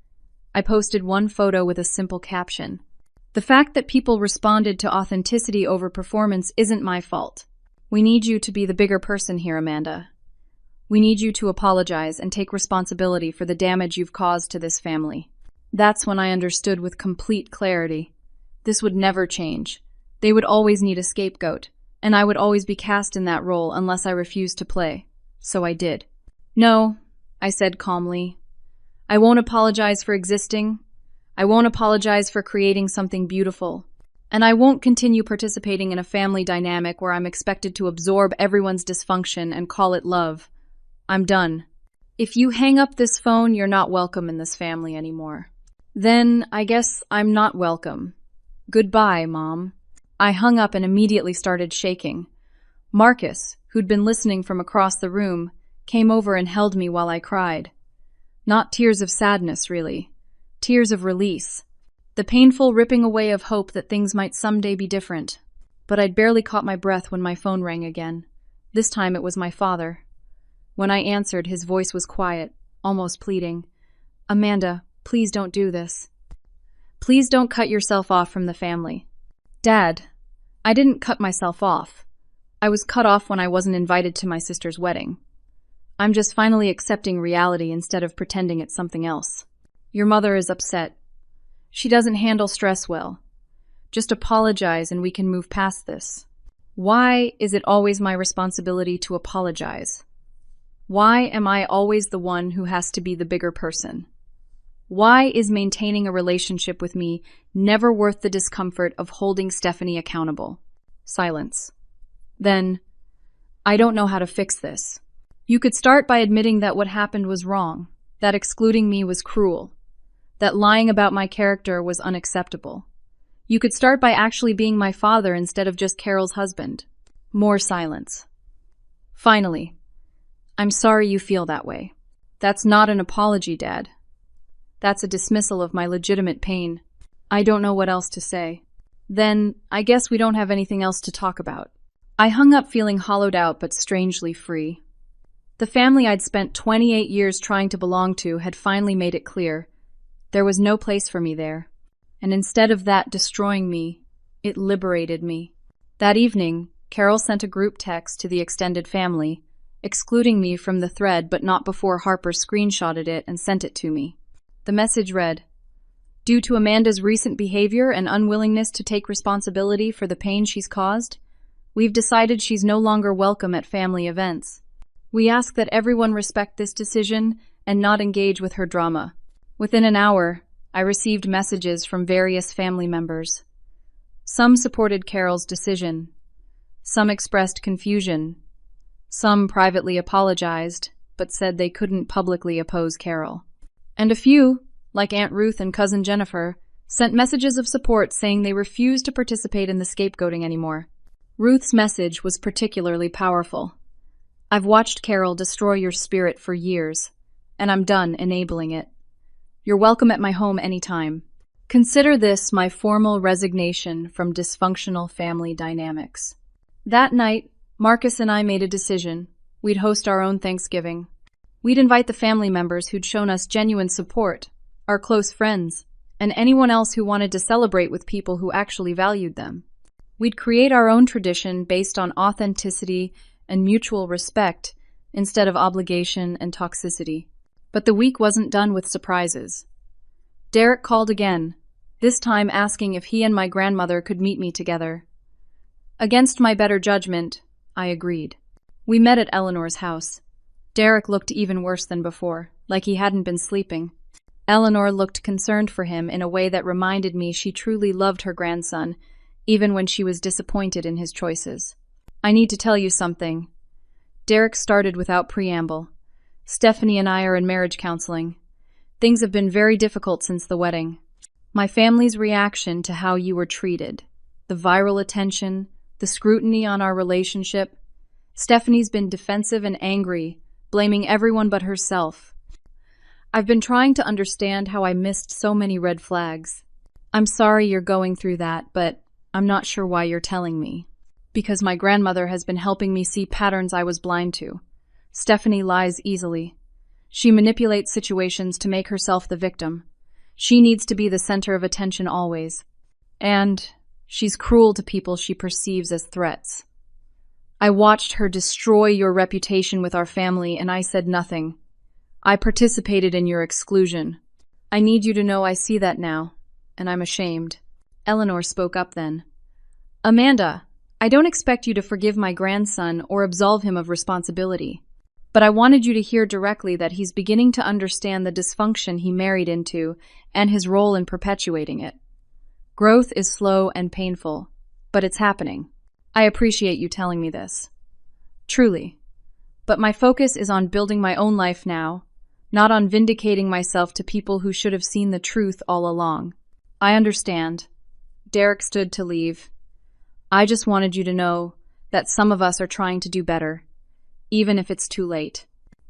I posted one photo with a simple caption. The fact that people responded to authenticity over performance isn't my fault. We need you to be the bigger person here, Amanda. We need you to apologize and take responsibility for the damage you've caused to this family. That's when I understood with complete clarity. This would never change. They would always need a scapegoat, and I would always be cast in that role unless I refused to play. So I did. No, I said calmly. I won't apologize for existing. I won't apologize for creating something beautiful. And I won't continue participating in a family dynamic where I'm expected to absorb everyone's dysfunction and call it love. I'm done. If you hang up this phone, you're not welcome in this family anymore. Then I guess I'm not welcome. Goodbye, Mom. I hung up and immediately started shaking. Marcus, who'd been listening from across the room, came over and held me while I cried. Not tears of sadness, really. Tears of release. The painful ripping away of hope that things might someday be different. But I'd barely caught my breath when my phone rang again. This time it was my father. When I answered, his voice was quiet, almost pleading. Amanda, please don't do this. Please don't cut yourself off from the family. Dad, I didn't cut myself off. I was cut off when I wasn't invited to my sister's wedding. I'm just finally accepting reality instead of pretending it's something else. Your mother is upset. She doesn't handle stress well. Just apologize and we can move past this. Why is it always my responsibility to apologize? Why am I always the one who has to be the bigger person? Why is maintaining a relationship with me never worth the discomfort of holding Stephanie accountable? Silence. Then, I don't know how to fix this. You could start by admitting that what happened was wrong, that excluding me was cruel, that lying about my character was unacceptable. You could start by actually being my father instead of just Carol's husband. More silence. Finally, I'm sorry you feel that way. That's not an apology, Dad. That's a dismissal of my legitimate pain. I don't know what else to say. Then, I guess we don't have anything else to talk about. I hung up feeling hollowed out but strangely free. The family I'd spent 28 years trying to belong to had finally made it clear. There was no place for me there. And instead of that destroying me, it liberated me. That evening, Carol sent a group text to the extended family, excluding me from the thread but not before Harper screenshotted it and sent it to me. The message read, "Due to Amanda's recent behavior and unwillingness to take responsibility for the pain she's caused, we've decided she's no longer welcome at family events. We ask that everyone respect this decision and not engage with her drama." Within an hour, I received messages from various family members. Some supported Carol's decision. Some expressed confusion. Some privately apologized, but said they couldn't publicly oppose Carol. And a few, like Aunt Ruth and Cousin Jennifer, sent messages of support saying they refused to participate in the scapegoating anymore. Ruth's message was particularly powerful. I've watched Carol destroy your spirit for years, and I'm done enabling it. You're welcome at my home anytime. Consider this my formal resignation from dysfunctional family dynamics. That night, Marcus and I made a decision. We'd host our own Thanksgiving. We'd invite the family members who'd shown us genuine support, our close friends, and anyone else who wanted to celebrate with people who actually valued them. We'd create our own tradition based on authenticity and mutual respect instead of obligation and toxicity. But the week wasn't done with surprises. Derek called again, this time asking if he and my grandmother could meet me together. Against my better judgment, I agreed. We met at Eleanor's house. Derek looked even worse than before, like he hadn't been sleeping. Eleanor looked concerned for him in a way that reminded me she truly loved her grandson, even when she was disappointed in his choices. I need to tell you something. Derek started without preamble. Stephanie and I are in marriage counseling. Things have been very difficult since the wedding. My family's reaction to how you were treated, the viral attention, the scrutiny on our relationship. Stephanie's been defensive and angry, blaming everyone but herself. I've been trying to understand how I missed so many red flags. I'm sorry you're going through that, but I'm not sure why you're telling me. Because my grandmother has been helping me see patterns I was blind to. Stephanie lies easily. She manipulates situations to make herself the victim. She needs to be the center of attention always. And she's cruel to people she perceives as threats. I watched her destroy your reputation with our family, and I said nothing. I participated in your exclusion. I need you to know I see that now, and I'm ashamed. Eleanor spoke up then. Amanda, I don't expect you to forgive my grandson or absolve him of responsibility. But I wanted you to hear directly that he's beginning to understand the dysfunction he married into and his role in perpetuating it. Growth is slow and painful, but it's happening. I appreciate you telling me this. Truly. But my focus is on building my own life now not on vindicating myself to people who should have seen the truth all along. I understand. Derek stood to leave. I just wanted you to know that some of us are trying to do better, even if it's too late.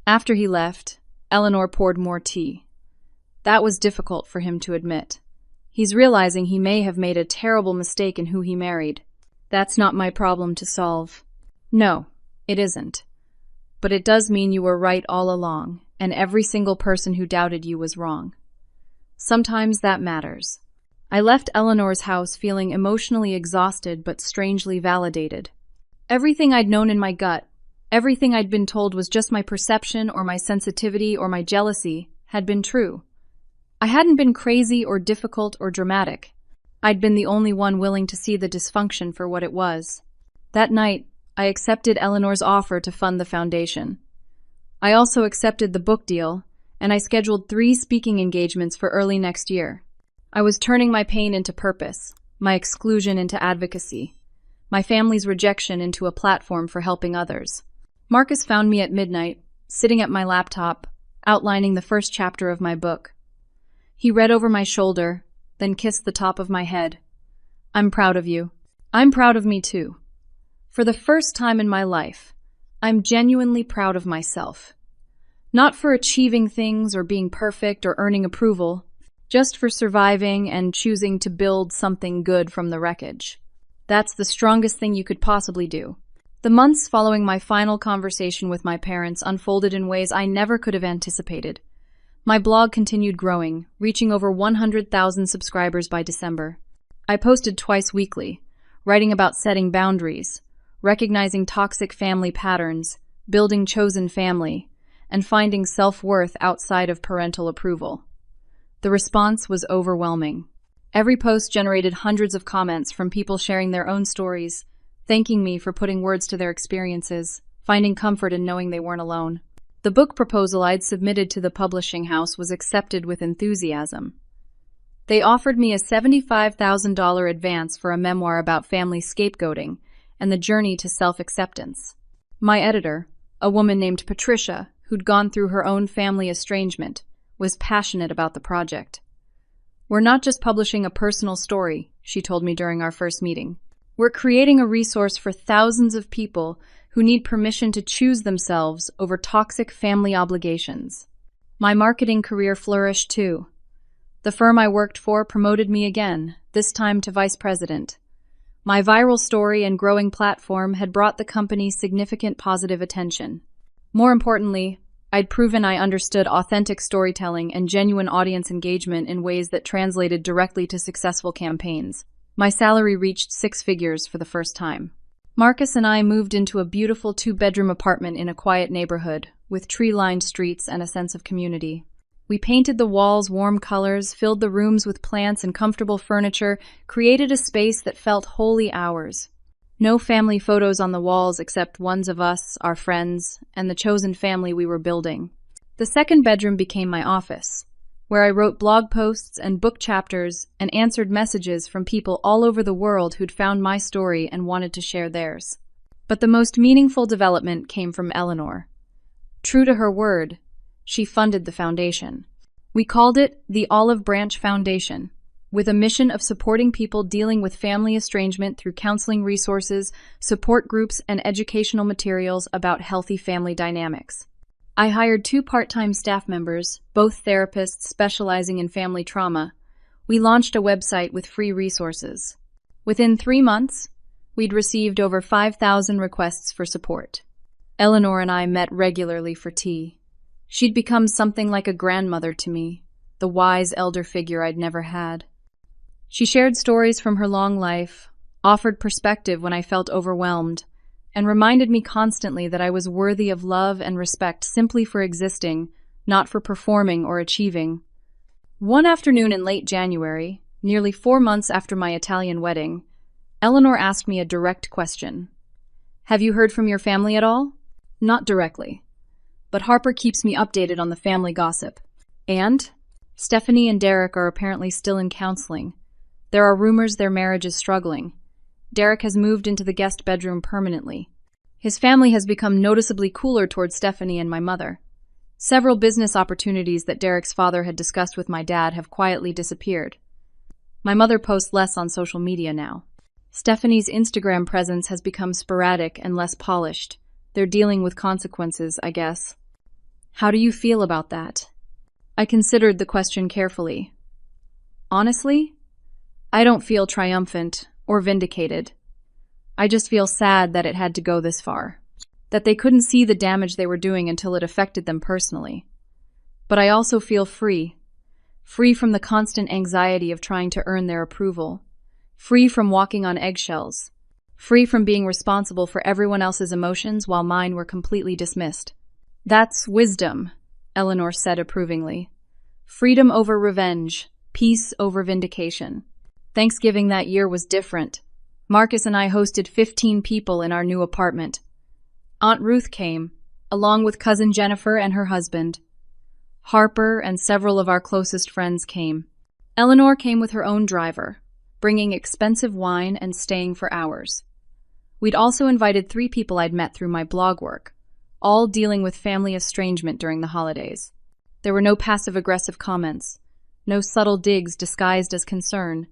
After he left, Eleanor poured more tea. That was difficult for him to admit. He's realizing he may have made a terrible mistake in who he married. That's not my problem to solve. No, it isn't. But it does mean you were right all along, and every single person who doubted you was wrong. Sometimes that matters. I left Eleanor's house feeling emotionally exhausted but strangely validated. Everything I'd known in my gut, everything I'd been told was just my perception or my sensitivity or my jealousy, had been true. I hadn't been crazy or difficult or dramatic. I'd been the only one willing to see the dysfunction for what it was. That night, I accepted Eleanor's offer to fund the foundation. I also accepted the book deal, and I scheduled 3 speaking engagements for early next year. I was turning my pain into purpose, my exclusion into advocacy, my family's rejection into a platform for helping others. Marcus found me at midnight, sitting at my laptop, outlining the first chapter of my book. He read over my shoulder, then kissed the top of my head. I'm proud of you. I'm proud of me too. For the first time in my life, I'm genuinely proud of myself. Not for achieving things or being perfect or earning approval, just for surviving and choosing to build something good from the wreckage. That's the strongest thing you could possibly do. The months following my final conversation with my parents unfolded in ways I never could have anticipated. My blog continued growing, reaching over 100,000 subscribers by December. I posted twice weekly, writing about setting boundaries, recognizing toxic family patterns, building chosen family, and finding self-worth outside of parental approval. The response was overwhelming. Every post generated hundreds of comments from people sharing their own stories, thanking me for putting words to their experiences, finding comfort in knowing they weren't alone. The book proposal I'd submitted to the publishing house was accepted with enthusiasm. They offered me a $75,000 advance for a memoir about family scapegoating and the journey to self-acceptance. My editor, a woman named Patricia, who'd gone through her own family estrangement, was passionate about the project. We're not just publishing a personal story, she told me during our first meeting. We're creating a resource for thousands of people who need permission to choose themselves over toxic family obligations. My marketing career flourished too. The firm I worked for promoted me again, this time to vice president. My viral story and growing platform had brought the company significant positive attention. More importantly, I'd proven I understood authentic storytelling and genuine audience engagement in ways that translated directly to successful campaigns. My salary reached 6 figures for the first time. Marcus and I moved into a beautiful 2-bedroom apartment in a quiet neighborhood, with tree-lined streets and a sense of community. We painted the walls warm colors, filled the rooms with plants and comfortable furniture, created a space that felt wholly ours. No family photos on the walls except ones of us, our friends, and the chosen family we were building. The 2nd bedroom became my office, where I wrote blog posts and book chapters and answered messages from people all over the world who'd found my story and wanted to share theirs. But the most meaningful development came from Eleanor. True to her word, she funded the foundation. We called it the Olive Branch Foundation, with a mission of supporting people dealing with family estrangement through counseling resources, support groups, and educational materials about healthy family dynamics. I hired 2 part-time staff members, both therapists specializing in family trauma. We launched a website with free resources. Within 3 months, we'd received over 5,000 requests for support. Eleanor and I met regularly for tea. She'd become something like a grandmother to me, the wise elder figure I'd never had. She shared stories from her long life, offered perspective when I felt overwhelmed, and reminded me constantly that I was worthy of love and respect simply for existing, not for performing or achieving. One afternoon in late January, nearly 4 months after my Italian wedding, Eleanor asked me a direct question. Have you heard from your family at all? Not directly, but Harper keeps me updated on the family gossip. And Stephanie and Derek are apparently still in counseling. There are rumors their marriage is struggling. Derek has moved into the guest bedroom permanently. His family has become noticeably cooler towards Stephanie and my mother. Several business opportunities that Derek's father had discussed with my dad have quietly disappeared. My mother posts less on social media now. Stephanie's Instagram presence has become sporadic and less polished. They're dealing with consequences, I guess. How do you feel about that? I considered the question carefully. Honestly, I don't feel triumphant or vindicated. I just feel sad that it had to go this far. That they couldn't see the damage they were doing until it affected them personally. But I also feel free. Free from the constant anxiety of trying to earn their approval. Free from walking on eggshells. Free from being responsible for everyone else's emotions while mine were completely dismissed. That's wisdom, Eleanor said approvingly. Freedom over revenge, peace over vindication. Thanksgiving that year was different. Marcus and I hosted 15 people in our new apartment. Aunt Ruth came, along with cousin Jennifer and her husband. Harper and several of our closest friends came. Eleanor came with her own driver, bringing expensive wine and staying for hours. We'd also invited 3 people I'd met through my blog work, all dealing with family estrangement during the holidays. There were no passive-aggressive comments, no subtle digs disguised as concern,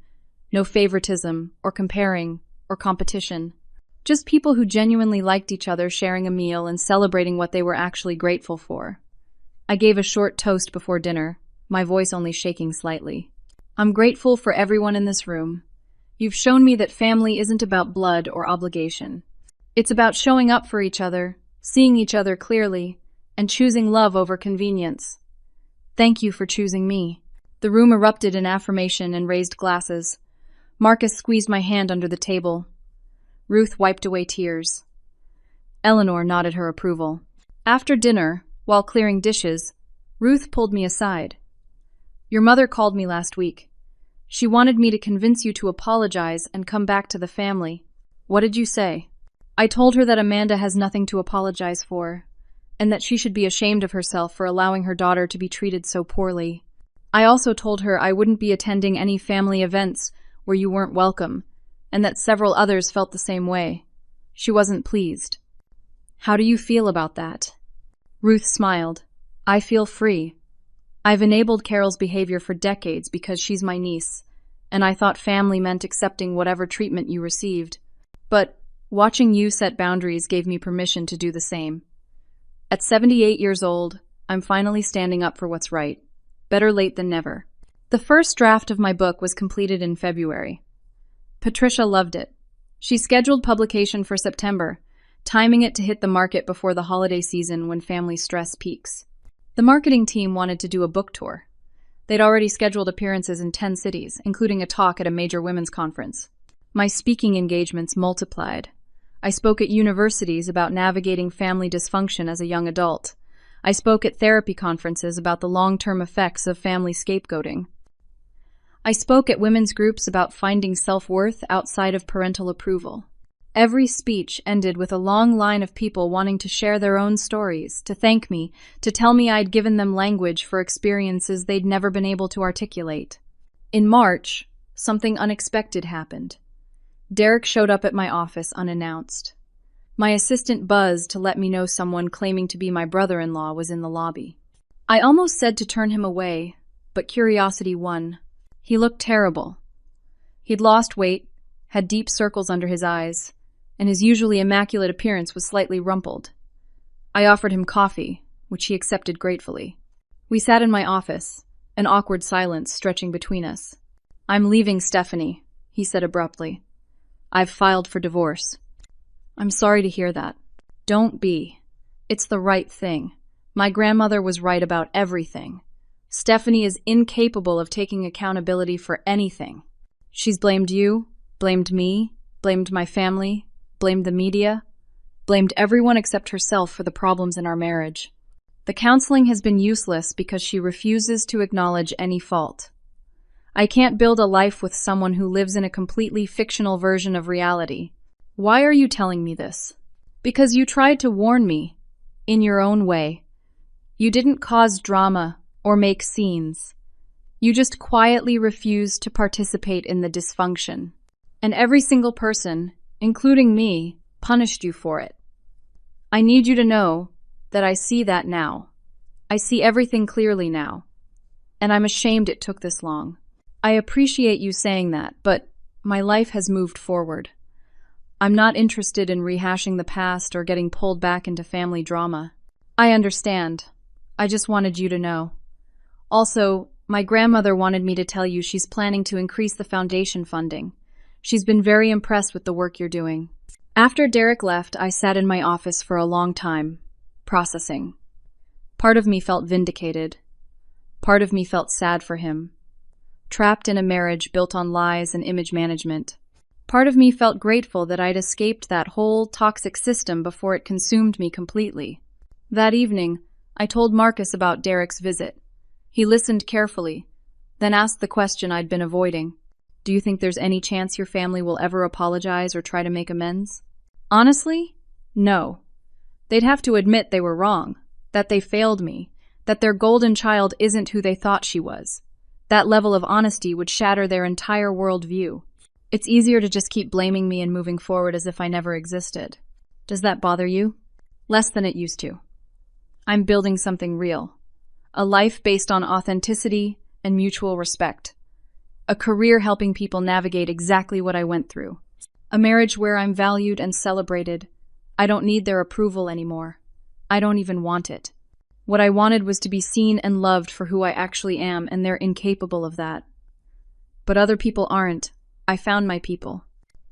no favoritism or comparing or competition. Just people who genuinely liked each other sharing a meal and celebrating what they were actually grateful for. I gave a short toast before dinner, my voice only shaking slightly. I'm grateful for everyone in this room. You've shown me that family isn't about blood or obligation. It's about showing up for each other, seeing each other clearly, and choosing love over convenience. Thank you for choosing me. The room erupted in affirmation and raised glasses. Marcus squeezed my hand under the table. Ruth wiped away tears. Eleanor nodded her approval. After dinner, while clearing dishes, Ruth pulled me aside. Your mother called me last week. She wanted me to convince you to apologize and come back to the family. What did you say? I told her that Amanda has nothing to apologize for, and that she should be ashamed of herself for allowing her daughter to be treated so poorly. I also told her I wouldn't be attending any family events where you weren't welcome, and that several others felt the same way. She wasn't pleased. How do you feel about that? Ruth smiled. I feel free. I've enabled Carol's behavior for decades because she's my niece, and I thought family meant accepting whatever treatment you received. But watching you set boundaries gave me permission to do the same. At 78 years old, I'm finally standing up for what's right. Better late than never. The first draft of my book was completed in February. Patricia loved it. She scheduled publication for September, timing it to hit the market before the holiday season when family stress peaks. The marketing team wanted to do a book tour. They'd already scheduled appearances in 10 cities, including a talk at a major women's conference. My speaking engagements multiplied. I spoke at universities about navigating family dysfunction as a young adult. I spoke at therapy conferences about the long-term effects of family scapegoating. I spoke at women's groups about finding self-worth outside of parental approval. Every speech ended with a long line of people wanting to share their own stories, to thank me, to tell me I'd given them language for experiences they'd never been able to articulate. In March, something unexpected happened. Derek showed up at my office unannounced. My assistant buzzed to let me know someone claiming to be my brother-in-law was in the lobby. I almost said to turn him away, but curiosity won. He looked terrible. He'd lost weight, had deep circles under his eyes, and his usually immaculate appearance was slightly rumpled. I offered him coffee, which he accepted gratefully. We sat in my office, an awkward silence stretching between us. I'm leaving Stephanie, he said abruptly. I've filed for divorce. I'm sorry to hear that. Don't be. It's the right thing. My grandmother was right about everything. Stephanie is incapable of taking accountability for anything. She's blamed you, blamed me, blamed my family, blamed the media, blamed everyone except herself for the problems in our marriage. The counseling has been useless because she refuses to acknowledge any fault. I can't build a life with someone who lives in a completely fictional version of reality. Why are you telling me this? Because you tried to warn me, in your own way. You didn't cause drama or make scenes. You just quietly refused to participate in the dysfunction. And every single person, including me, punished you for it. I need you to know that I see that now. I see everything clearly now, and I'm ashamed it took this long. I appreciate you saying that, but my life has moved forward. I'm not interested in rehashing the past or getting pulled back into family drama. I understand. I just wanted you to know. Also, my grandmother wanted me to tell you she's planning to increase the foundation funding. She's been very impressed with the work you're doing. After Derek left, I sat in my office for a long time, processing. Part of me felt vindicated. Part of me felt sad for him. Trapped in a marriage built on lies and image management. Part of me felt grateful that I'd escaped that whole toxic system before it consumed me completely. That evening, I told Marcus about Derek's visit. He listened carefully, then asked the question I'd been avoiding. Do you think there's any chance your family will ever apologize or try to make amends? Honestly, no. They'd have to admit they were wrong, that they failed me, that their golden child isn't who they thought she was. That level of honesty would shatter their entire worldview. It's easier to just keep blaming me and moving forward as if I never existed. Does that bother you? Less than it used to. I'm building something real. A life based on authenticity and mutual respect. A career helping people navigate exactly what I went through. A marriage where I'm valued and celebrated. I don't need their approval anymore. I don't even want it. What I wanted was to be seen and loved for who I actually am, and they're incapable of that. But other people aren't. I found my people.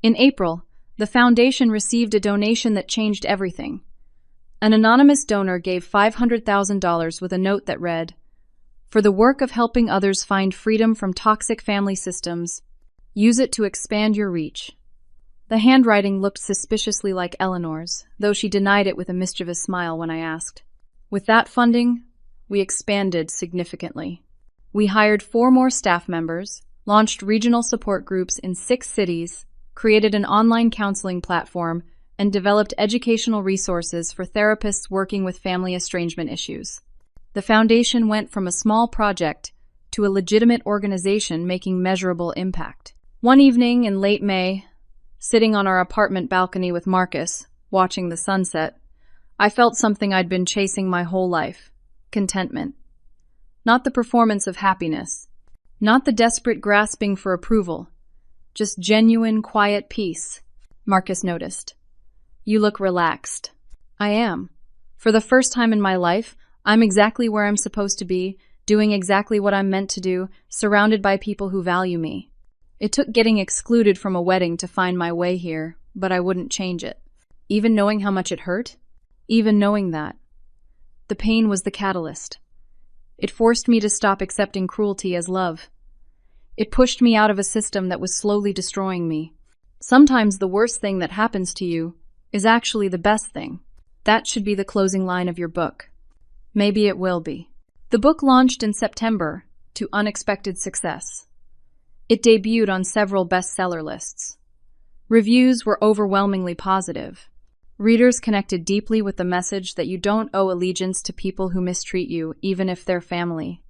In April, the foundation received a donation that changed everything. An anonymous donor gave $500,000 with a note that read, "For the work of helping others find freedom from toxic family systems, use it to expand your reach." The handwriting looked suspiciously like Eleanor's, though she denied it with a mischievous smile when I asked. With that funding, we expanded significantly. We hired 4 more staff members, launched regional support groups in 6 cities, created an online counseling platform, and developed educational resources for therapists working with family estrangement issues. The foundation went from a small project to a legitimate organization making measurable impact. One evening in late May, sitting on our apartment balcony with Marcus, watching the sunset, I felt something I'd been chasing my whole life: contentment. Not the performance of happiness, not the desperate grasping for approval, just genuine, quiet peace. Marcus noticed. "You look relaxed." I am. For the first time in my life, I'm exactly where I'm supposed to be, doing exactly what I'm meant to do, surrounded by people who value me. It took getting excluded from a wedding to find my way here, but I wouldn't change it. Even knowing how much it hurt? Even knowing that. The pain was the catalyst. It forced me to stop accepting cruelty as love. It pushed me out of a system that was slowly destroying me. Sometimes the worst thing that happens to you is actually the best thing. That should be the closing line of your book. Maybe it will be. The book launched in September to unexpected success. It debuted on several bestseller lists. Reviews were overwhelmingly positive. Readers connected deeply with the message that you don't owe allegiance to people who mistreat you, even if they're family.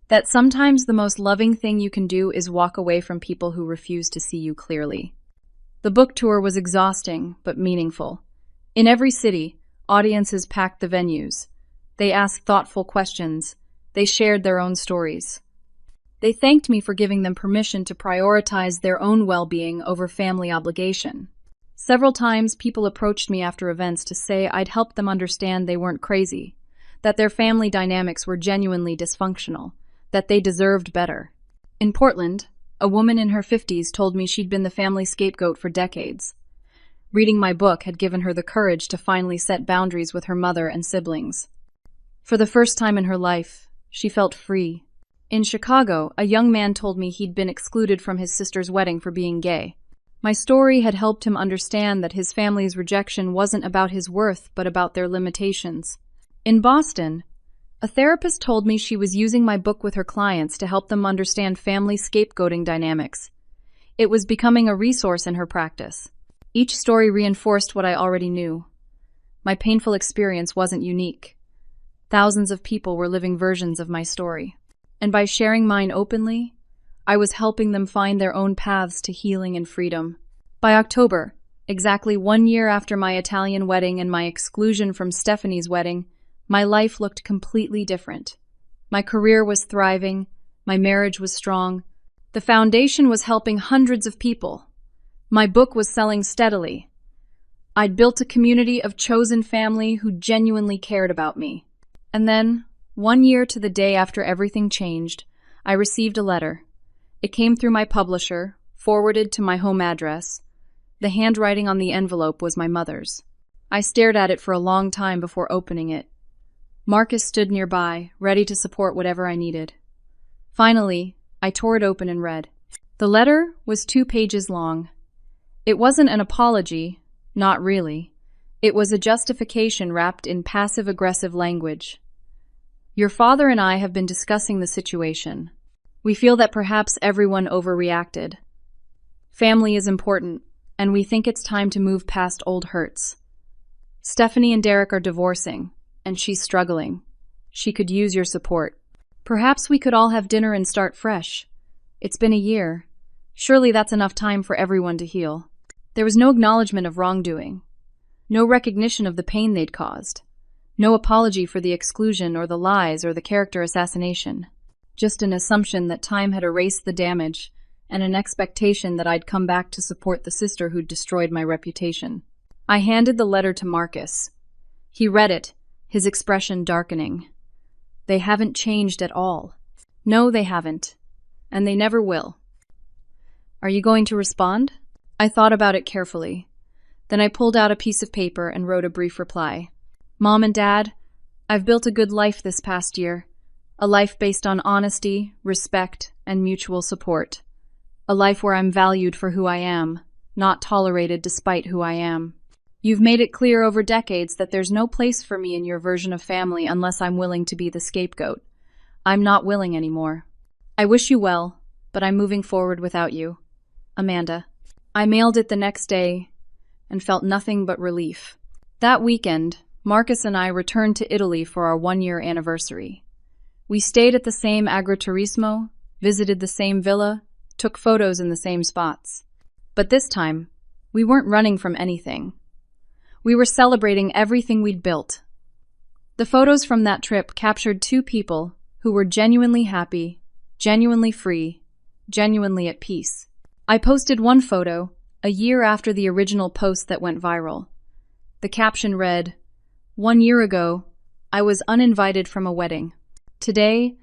That sometimes the most loving thing you can do is walk away from people who refuse to see you clearly. The book tour was exhausting, but meaningful. In every city, audiences packed the venues. They asked thoughtful questions. They shared their own stories. They thanked me for giving them permission to prioritize their own well-being over family obligation. Several times, people approached me after events to say I'd helped them understand they weren't crazy, that their family dynamics were genuinely dysfunctional, that they deserved better. In Portland, a woman in her 50s told me she'd been the family scapegoat for decades. Reading my book had given her the courage to finally set boundaries with her mother and siblings. For the first time in her life, she felt free. In Chicago, a young man told me he'd been excluded from his sister's wedding for being gay. My story had helped him understand that his family's rejection wasn't about his worth, but about their limitations. In Boston, a therapist told me she was using my book with her clients to help them understand family scapegoating dynamics. It was becoming a resource in her practice. Each story reinforced what I already knew. My painful experience wasn't unique. Thousands of people were living versions of my story. And by sharing mine openly, I was helping them find their own paths to healing and freedom. By October, exactly 1 year after my Italian wedding and my exclusion from Stephanie's wedding, My life looked completely different. My career was thriving, my marriage was strong, the foundation was helping hundreds of people. My book was selling steadily. I'd built a community of chosen family who genuinely cared about me. And then, 1 year to the day after everything changed, I received a letter. It came through my publisher, forwarded to my home address. The handwriting on the envelope was my mother's. I stared at it for a long time before opening it. Marcus stood nearby, ready to support whatever I needed. Finally, I tore it open and read. The letter was 2 pages long. It wasn't an apology, not really. It was a justification wrapped in passive-aggressive language. Your father and I have been discussing the situation. We feel that perhaps everyone overreacted. Family is important, and we think it's time to move past old hurts. Stephanie and Derek are divorcing, and she's struggling. She could use your support. Perhaps we could all have dinner and start fresh. It's been a year. Surely that's enough time for everyone to heal. There was no acknowledgement of wrongdoing. No recognition of the pain they'd caused. No apology for the exclusion or the lies or the character assassination. Just an assumption that time had erased the damage and an expectation that I'd come back to support the sister who'd destroyed my reputation. I handed the letter to Marcus. He read it, his expression darkening. They haven't changed at all. No, they haven't. And they never will. Are you going to respond? I thought about it carefully. Then I pulled out a piece of paper and wrote a brief reply. Mom and Dad, I've built a good life this past year. A life based on honesty, respect, and mutual support. A life where I'm valued for who I am, not tolerated despite who I am. You've made it clear over decades that there's no place for me in your version of family unless I'm willing to be the scapegoat. I'm not willing anymore. I wish you well, but I'm moving forward without you. Amanda. I mailed it the next day and felt nothing but relief. That weekend, Marcus and I returned to Italy for our 1-year anniversary. We stayed at the same agriturismo, visited the same villa, took photos in the same spots. But this time, we weren't running from anything. We were celebrating everything we'd built. The photos from that trip captured 2 people who were genuinely happy, genuinely free, genuinely at peace. I posted one photo, a year after the original post that went viral. The caption read, 1 year ago, I was uninvited from a wedding. Today,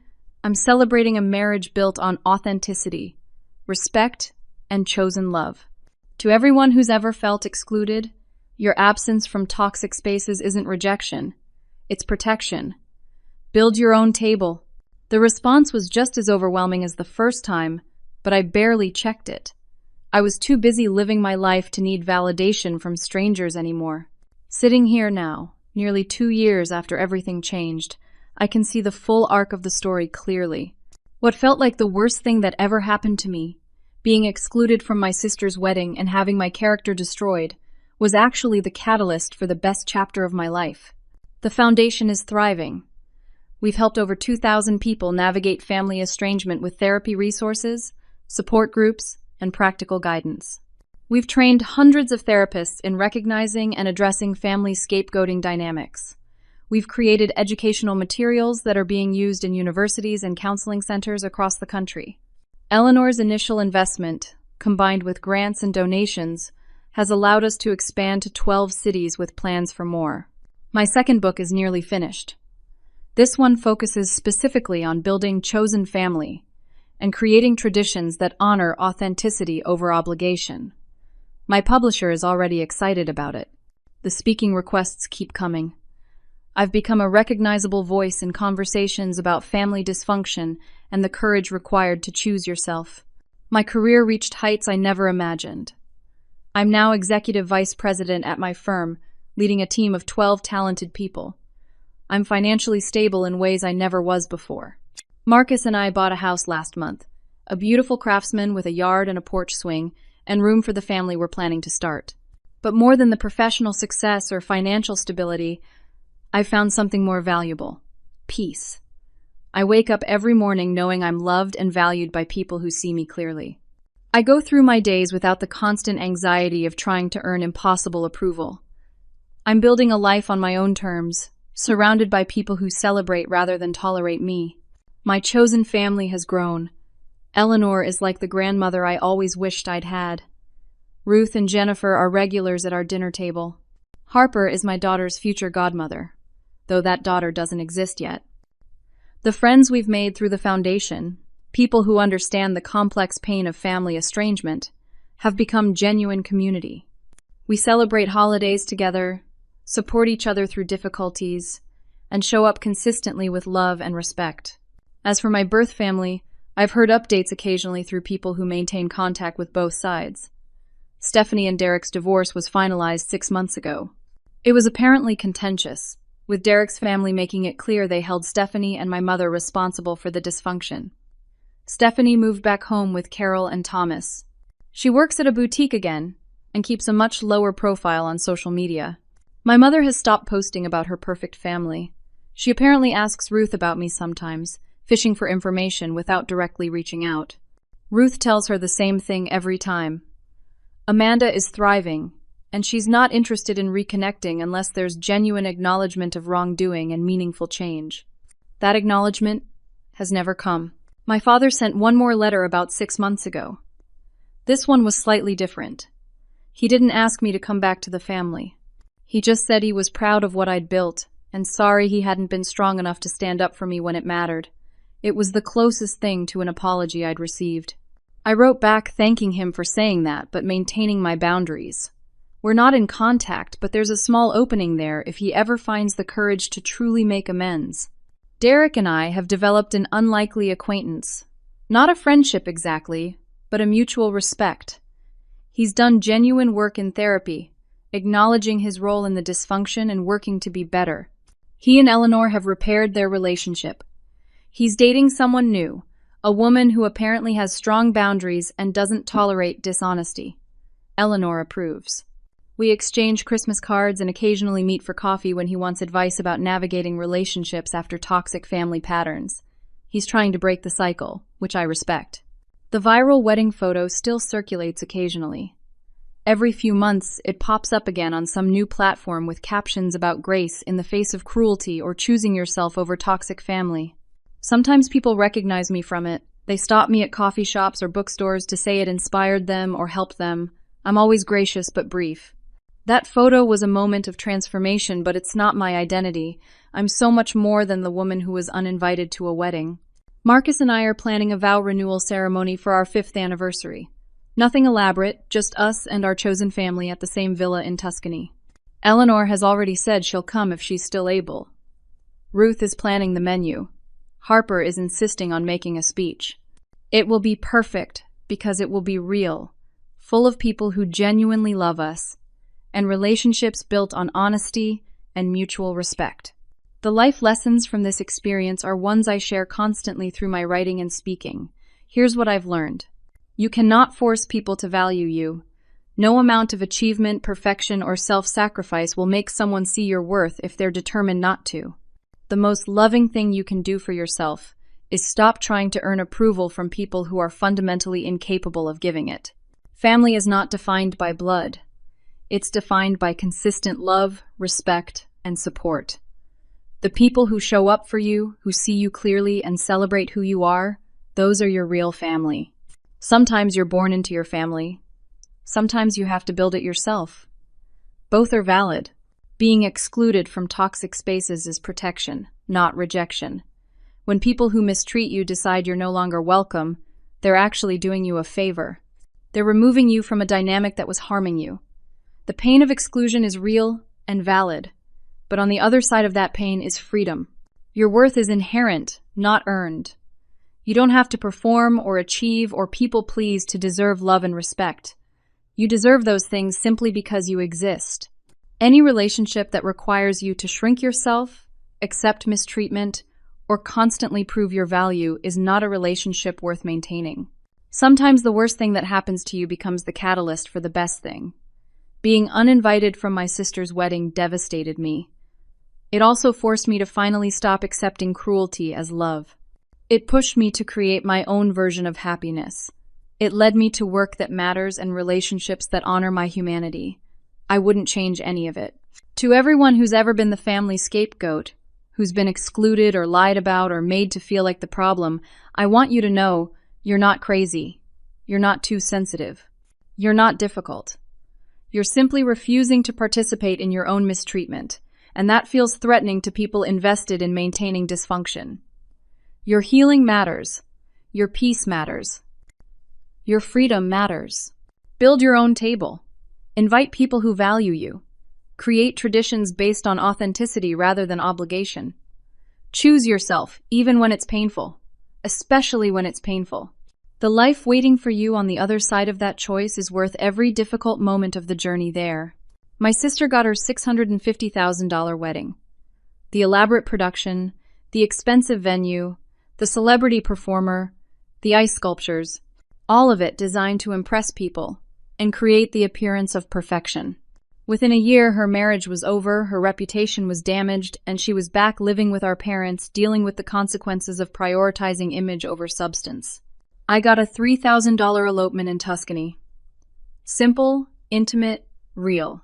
I'm celebrating a marriage built on authenticity, respect, and chosen love. To everyone who's ever felt excluded, your absence from toxic spaces isn't rejection, it's protection. Build your own table. The response was just as overwhelming as the first time, but I barely checked it. I was too busy living my life to need validation from strangers anymore. Sitting here now, nearly 2 years after everything changed, I can see the full arc of the story clearly. What felt like the worst thing that ever happened to me, being excluded from my sister's wedding and having my character destroyed, was actually the catalyst for the best chapter of my life. The foundation is thriving. We've helped over 2,000 people navigate family estrangement with therapy resources, support groups, and practical guidance. We've trained hundreds of therapists in recognizing and addressing family scapegoating dynamics. We've created educational materials that are being used in universities and counseling centers across the country. Eleanor's initial investment, combined with grants and donations, has allowed us to expand to 12 cities with plans for more. My second book is nearly finished. This one focuses specifically on building chosen family and creating traditions that honor authenticity over obligation. My publisher is already excited about it. The speaking requests keep coming. I've become a recognizable voice in conversations about family dysfunction and the courage required to choose yourself. My career reached heights I never imagined. I'm now executive vice president at my firm, leading a team of 12 talented people. I'm financially stable in ways I never was before. Marcus and I bought a house last month, a beautiful craftsman with a yard and a porch swing, and room for the family we're planning to start. But more than the professional success or financial stability, I've found something more valuable: peace. I wake up every morning knowing I'm loved and valued by people who see me clearly. I go through my days without the constant anxiety of trying to earn impossible approval. I'm building a life on my own terms, surrounded by people who celebrate rather than tolerate me. My chosen family has grown. Eleanor is like the grandmother I always wished I'd had. Ruth and Jennifer are regulars at our dinner table. Harper is my daughter's future godmother, though that daughter doesn't exist yet. The friends we've made through the foundation, people who understand the complex pain of family estrangement, have become genuine community. We celebrate holidays together, support each other through difficulties, and show up consistently with love and respect. As for my birth family, I've heard updates occasionally through people who maintain contact with both sides. Stephanie and Derek's divorce was finalized 6 months ago. It was apparently contentious, with Derek's family making it clear they held Stephanie and my mother responsible for the dysfunction. Stephanie moved back home with Carol and Thomas. She works at a boutique again and keeps a much lower profile on social media. My mother has stopped posting about her perfect family. She apparently asks Ruth about me sometimes, fishing for information without directly reaching out. Ruth tells her the same thing every time. Amanda is thriving, and she's not interested in reconnecting unless there's genuine acknowledgement of wrongdoing and meaningful change. That acknowledgement has never come. My father sent one more letter about 6 months ago. This one was slightly different. He didn't ask me to come back to the family. He just said he was proud of what I'd built, and sorry he hadn't been strong enough to stand up for me when it mattered. It was the closest thing to an apology I'd received. I wrote back thanking him for saying that, but maintaining my boundaries. We're not in contact, but there's a small opening there if he ever finds the courage to truly make amends. Derek and I have developed an unlikely acquaintance. Not a friendship exactly, but a mutual respect. He's done genuine work in therapy, acknowledging his role in the dysfunction and working to be better. He and Eleanor have repaired their relationship. He's dating someone new, a woman who apparently has strong boundaries and doesn't tolerate dishonesty. Eleanor approves. We exchange Christmas cards and occasionally meet for coffee when he wants advice about navigating relationships after toxic family patterns. He's trying to break the cycle, which I respect. The viral wedding photo still circulates occasionally. Every few months, it pops up again on some new platform with captions about grace in the face of cruelty or choosing yourself over toxic family. Sometimes people recognize me from it. They stop me at coffee shops or bookstores to say it inspired them or helped them. I'm always gracious but brief. That photo was a moment of transformation, but it's not my identity. I'm so much more than the woman who was uninvited to a wedding. Marcus and I are planning a vow renewal ceremony for our 5th anniversary. Nothing elaborate, just us and our chosen family at the same villa in Tuscany. Eleanor has already said she'll come if she's still able. Ruth is planning the menu. Harper is insisting on making a speech. It will be perfect because it will be real, full of people who genuinely love us, and relationships built on honesty and mutual respect. The life lessons from this experience are ones I share constantly through my writing and speaking. Here's what I've learned. You cannot force people to value you. No amount of achievement, perfection, or self-sacrifice will make someone see your worth if they're determined not to. The most loving thing you can do for yourself is stop trying to earn approval from people who are fundamentally incapable of giving it. Family is not defined by blood. It's defined by consistent love, respect, and support. The people who show up for you, who see you clearly and celebrate who you are, those are your real family. Sometimes you're born into your family. Sometimes you have to build it yourself. Both are valid. Being excluded from toxic spaces is protection, not rejection. When people who mistreat you decide you're no longer welcome, they're actually doing you a favor. They're removing you from a dynamic that was harming you. The pain of exclusion is real and valid, but on the other side of that pain is freedom. Your worth is inherent, not earned. You don't have to perform or achieve or people please to deserve love and respect. You deserve those things simply because you exist. Any relationship that requires you to shrink yourself, accept mistreatment, or constantly prove your value is not a relationship worth maintaining. Sometimes the worst thing that happens to you becomes the catalyst for the best thing. Being uninvited from my sister's wedding devastated me. It also forced me to finally stop accepting cruelty as love. It pushed me to create my own version of happiness. It led me to work that matters and relationships that honor my humanity. I wouldn't change any of it. To everyone who's ever been the family scapegoat, who's been excluded or lied about or made to feel like the problem, I want you to know you're not crazy. You're not too sensitive. You're not difficult. You're simply refusing to participate in your own mistreatment, and that feels threatening to people invested in maintaining dysfunction. Your healing matters. Your peace matters. Your freedom matters. Build your own table. Invite people who value you. Create traditions based on authenticity rather than obligation. Choose yourself, even when it's painful, especially when it's painful. The life waiting for you on the other side of that choice is worth every difficult moment of the journey there. My sister got her $650,000 wedding. The elaborate production, the expensive venue, the celebrity performer, the ice sculptures, all of it designed to impress people and create the appearance of perfection. Within a year, her marriage was over, her reputation was damaged, and she was back living with our parents, dealing with the consequences of prioritizing image over substance. I got a $3,000 elopement in Tuscany. Simple, intimate, real.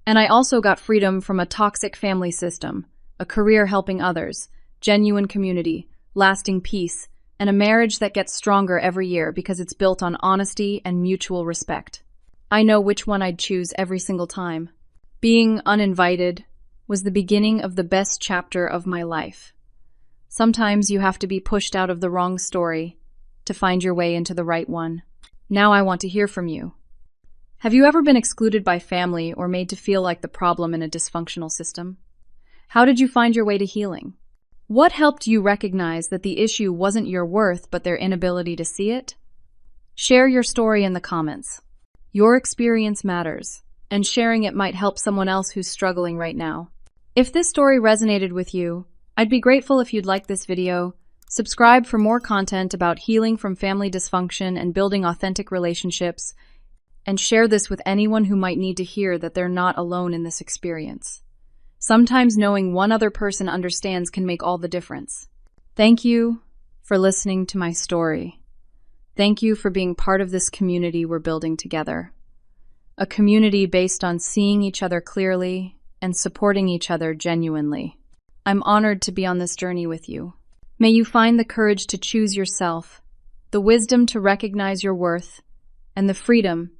And I also got freedom from a toxic family system, a career helping others, genuine community, lasting peace, and a marriage that gets stronger every year because it's built on honesty and mutual respect. I know which one I'd choose every single time. Being uninvited was the beginning of the best chapter of my life. Sometimes you have to be pushed out of the wrong story to find your way into the right one. Now I want to hear from you. Have you ever been excluded by family or made to feel like the problem in a dysfunctional system? How did you find your way to healing? What helped you recognize that the issue wasn't your worth but their inability to see it? Share your story in the comments. Your experience matters, and sharing it might help someone else who's struggling right now. If this story resonated with you, I'd be grateful if you'd like this video, subscribe for more content about healing from family dysfunction and building authentic relationships, and share this with anyone who might need to hear that they're not alone in this experience. Sometimes knowing one other person understands can make all the difference. Thank you for listening to my story. Thank you for being part of this community we're building together. A community based on seeing each other clearly and supporting each other genuinely. I'm honored to be on this journey with you. May you find the courage to choose yourself, the wisdom to recognize your worth, and the freedom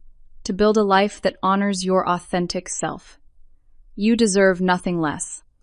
to build a life that honors your authentic self. You deserve nothing less.